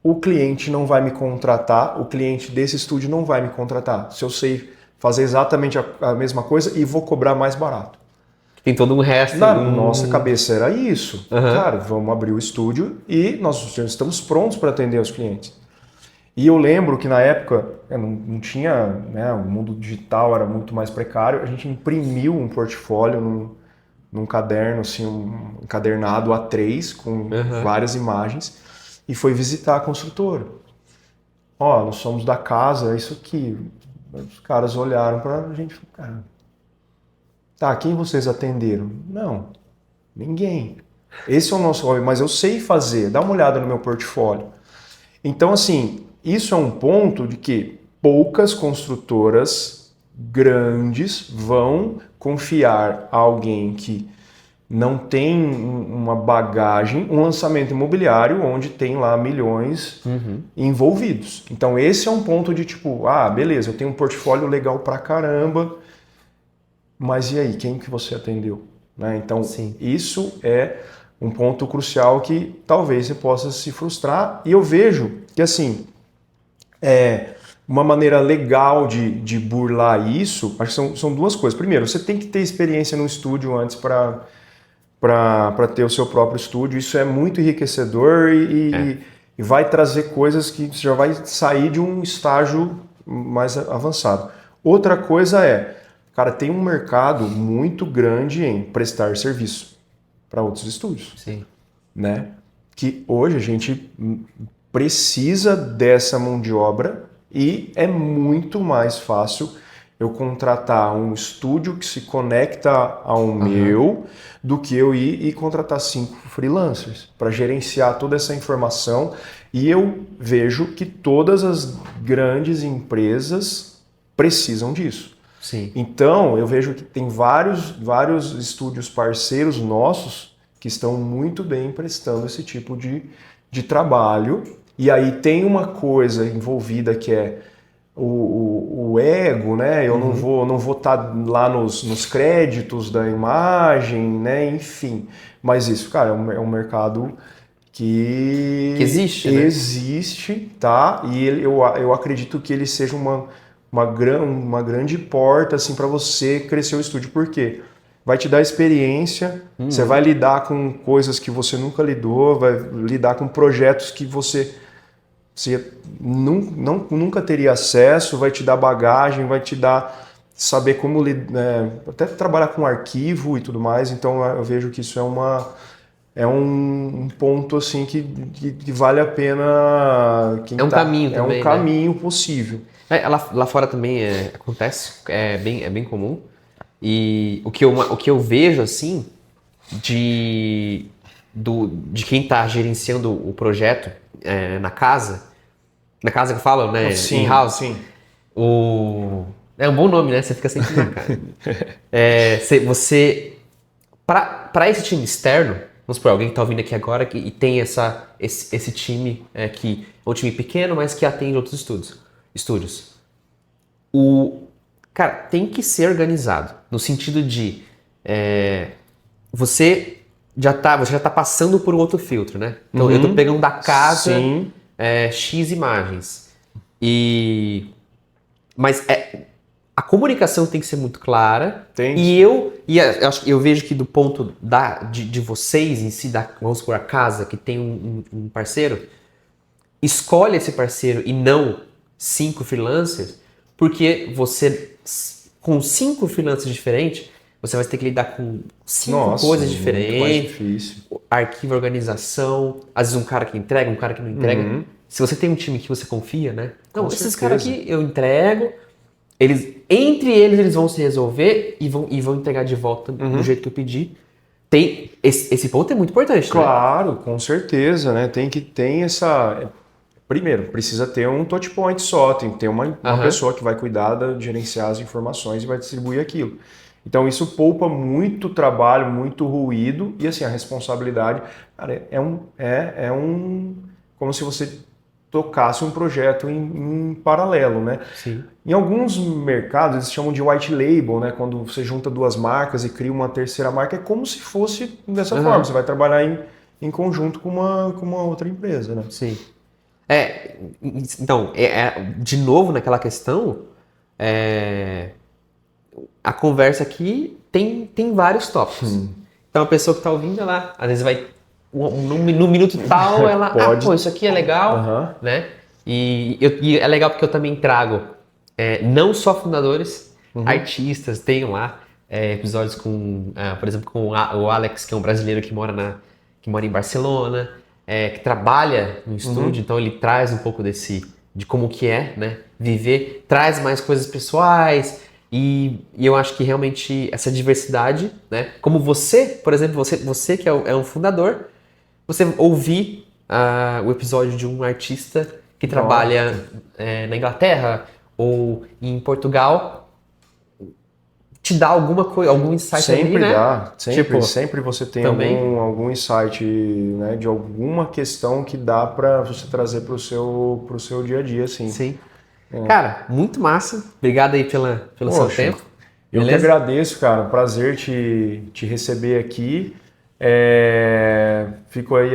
o cliente não vai me contratar, o cliente desse estúdio não vai me contratar, se eu sei fazer exatamente a mesma coisa e vou cobrar mais barato? Tem todo um resto. Na nossa cabeça era isso. Cara, vamos abrir o estúdio e nós já estamos prontos para atender os clientes. E eu lembro que na época não tinha, né, o mundo digital era muito mais precário, a gente imprimiu um portfólio num caderno, assim, um encadernado A3 com várias imagens. E foi visitar a construtora. Nós somos da casa, é isso aqui. Os caras olharam pra gente e falaram, tá, quem vocês atenderam? Não, ninguém. Esse é o nosso hobby, mas eu sei fazer, dá uma olhada no meu portfólio. Então, assim, isso é um ponto de que poucas construtoras grandes vão confiar a alguém que não tem uma bagagem, um lançamento imobiliário onde tem lá milhões envolvidos. Então esse é um ponto de tipo, beleza, eu tenho um portfólio legal pra caramba, mas e aí, quem que você atendeu? Né? Então isso é um ponto crucial que talvez você possa se frustrar. E eu vejo que assim, Uma maneira legal de burlar isso, acho que são duas coisas. Primeiro, você tem que ter experiência no estúdio antes para ter o seu próprio estúdio. Isso é muito enriquecedor e vai trazer coisas que você já vai sair de um estágio mais avançado. Outra coisa cara, tem um mercado muito grande em prestar serviço para outros estúdios. Sim. Né? Que hoje a gente precisa dessa mão de obra e é muito mais fácil eu contratar um estúdio que se conecta ao meu do que eu ir e contratar 5 freelancers para gerenciar toda essa informação. E eu vejo que todas as grandes empresas precisam disso. Sim. Então, eu vejo que tem vários estúdios parceiros nossos que estão muito bem prestando esse tipo de trabalho. E aí tem uma coisa envolvida que é o ego, né? Eu não vou estar lá nos créditos da imagem, né? Enfim. Mas isso, cara, é um mercado que existe, né? Existe, tá? E eu acredito que ele seja uma grande porta assim, para você crescer o estúdio. Por quê? Vai te dar experiência, você vai lidar com coisas que você nunca lidou, vai lidar com projetos que você nunca teria acesso, vai te dar bagagem, vai te dar saber como até trabalhar com arquivo e tudo mais. Então eu vejo que isso é um ponto assim que vale a pena. Caminho também, é um caminho possível. Lá fora também acontece, é bem comum. E o que eu vejo assim de quem está gerenciando o projeto na casa que eu falo, né? Sim, in-house. sim. É um bom nome, né? Você fica sempre na cara. Você para esse time externo, vamos supor, alguém que está ouvindo aqui agora e tem esse time que é um time pequeno, mas que atende outros estúdios. Cara, tem que ser organizado, no sentido de você já tá passando por um outro filtro, né? Então eu tô pegando da casa X imagens. Mas a comunicação tem que ser muito clara. Eu vejo que do ponto de vocês em si, vamos supor, a casa que tem um parceiro, escolhe esse parceiro e não 5 freelancers, porque você, com 5 freelancers diferentes, você vai ter que lidar com 5 coisas diferentes. Muito mais difícil. Arquivo, organização, às vezes um cara que entrega, um cara que não entrega. Se você tem um time que você confia, né? Não, esses caras aqui eu entrego, entre eles vão se resolver e vão entregar de volta do jeito que eu pedi. Esse ponto é muito importante, claro, né? Com certeza, né? Tem essa... Primeiro, precisa ter um touch point só, tem que ter uma pessoa que vai cuidar de gerenciar as informações e vai distribuir aquilo. Então isso poupa muito trabalho, muito ruído e assim, a responsabilidade, cara, como se você tocasse um projeto em paralelo, né? Sim. Em alguns mercados eles chamam de white label, né? Quando você junta 2 marcas e cria uma terceira marca, é como se fosse dessa forma, você vai trabalhar em conjunto com uma outra empresa, né? Sim. Então, de novo naquela questão, a conversa aqui tem vários tópicos. Então a pessoa que está ouvindo, ela às vezes vai, no minuto tal, ela, isso aqui é legal, né? E é legal porque eu também trago não só fundadores, artistas, tenho lá episódios com, por exemplo, com o Alex, que é um brasileiro que mora em Barcelona, que trabalha no estúdio, então ele traz um pouco de como que é, né? Viver, traz mais coisas pessoais e eu acho que realmente essa diversidade, né? Como você, por exemplo, você que é um fundador, você ouvir o episódio de um artista que trabalha na Inglaterra ou em Portugal, te dá algum insight sempre ali, né? Dá, sempre você tem algum insight, né, de alguma questão que dá para você trazer pro seu dia a dia, assim. Sim. Cara, muito massa. Obrigado aí pelo seu tempo. Eu que agradeço, cara. Prazer te receber aqui. Fico aí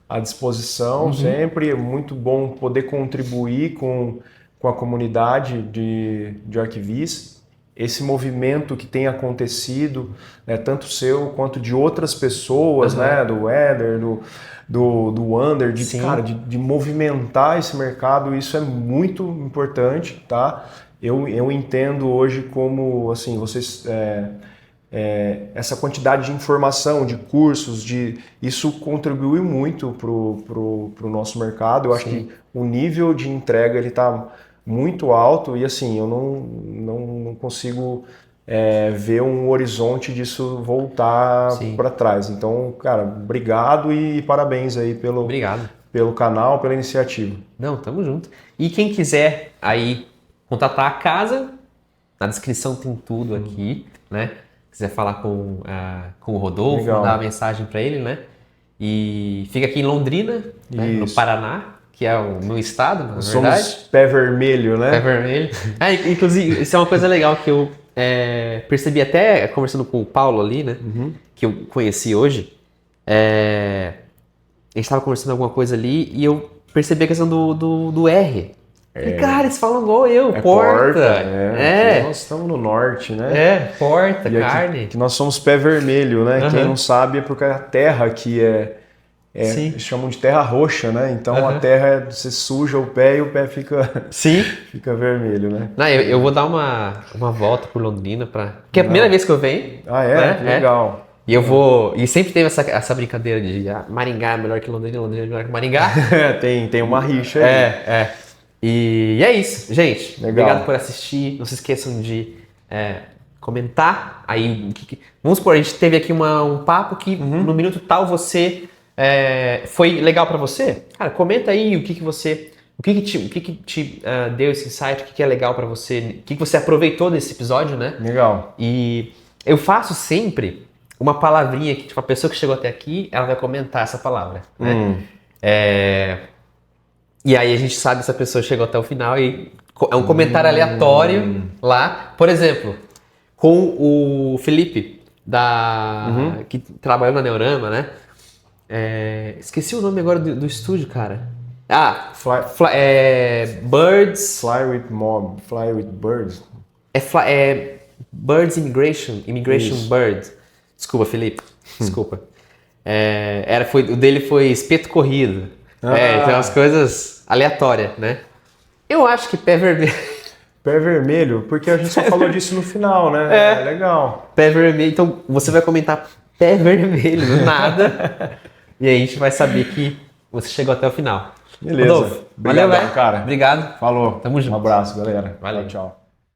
à disposição sempre. É muito bom poder contribuir com a comunidade de arquivistas. Esse movimento que tem acontecido, né, tanto seu quanto de outras pessoas, né, do Éder, do Wander, de movimentar esse mercado, isso é muito importante, tá? Eu entendo hoje como, assim, vocês... essa quantidade de informação, de cursos, isso contribuiu muito para o nosso mercado. Eu acho que o nível de entrega ele está muito alto e assim, eu não consigo ver um horizonte disso voltar para trás. Então, cara, obrigado e parabéns aí pelo canal, pela iniciativa. Não, tamo junto. E quem quiser aí contatar a casa, na descrição tem tudo aqui, né? Quiser falar com o Rodolfo, mandar uma mensagem para ele, né? E fica aqui em Londrina, né? No Paraná, que é o meu estado, na verdade. Somos pé vermelho, né? Pé vermelho. Inclusive, isso é uma coisa legal que eu percebi até conversando com o Paulo ali, né? Que eu conheci hoje. A gente estava conversando alguma coisa ali e eu percebi a questão do R. E, cara, eles falam igual eu, porta. Nós estamos no norte, né? Porta, carne. Que nós somos pé vermelho, né? Quem não sabe é porque a terra aqui chamam de terra roxa, né? Então a terra, você suja o pé e o pé fica vermelho, né? Não, eu vou dar uma volta por Londrina, porque é a primeira vez que eu venho. Né? Legal. E eu vou. E sempre teve essa brincadeira de Maringá é melhor que Londrina, Londrina é melhor que Maringá. tem uma rixa aí. E é isso, gente. Legal. Obrigado por assistir. Não se esqueçam de comentar. Aí, vamos supor, a gente teve aqui um papo que no minuto tal você foi legal pra você. Cara, comenta aí o que te deu esse insight, o que é legal pra você, o que você aproveitou desse episódio, né? Legal. E eu faço sempre uma palavrinha que, tipo, a pessoa que chegou até aqui, ela vai comentar essa palavra, né? E aí a gente sabe se a pessoa chegou até o final e é um comentário aleatório lá. Por exemplo, com o Felipe, que trabalhou na Neurama, né? Esqueci o nome agora do estúdio, cara. Birds... Fly with Birds. Birds Immigration Bird. Desculpa, Felipe. Desculpa. O dele foi espeto corrido. Tem umas coisas aleatórias, né? Eu acho que pé vermelho... Pé vermelho, porque a gente só falou disso no final, né? Legal. Pé vermelho, então você vai comentar pé vermelho, do nada. E aí a gente vai saber que você chegou até o final. Beleza. Rodolfo, Obrigado, valeu, cara. Obrigado. Falou. Tamo junto. Um abraço, galera. Valeu. Tchau.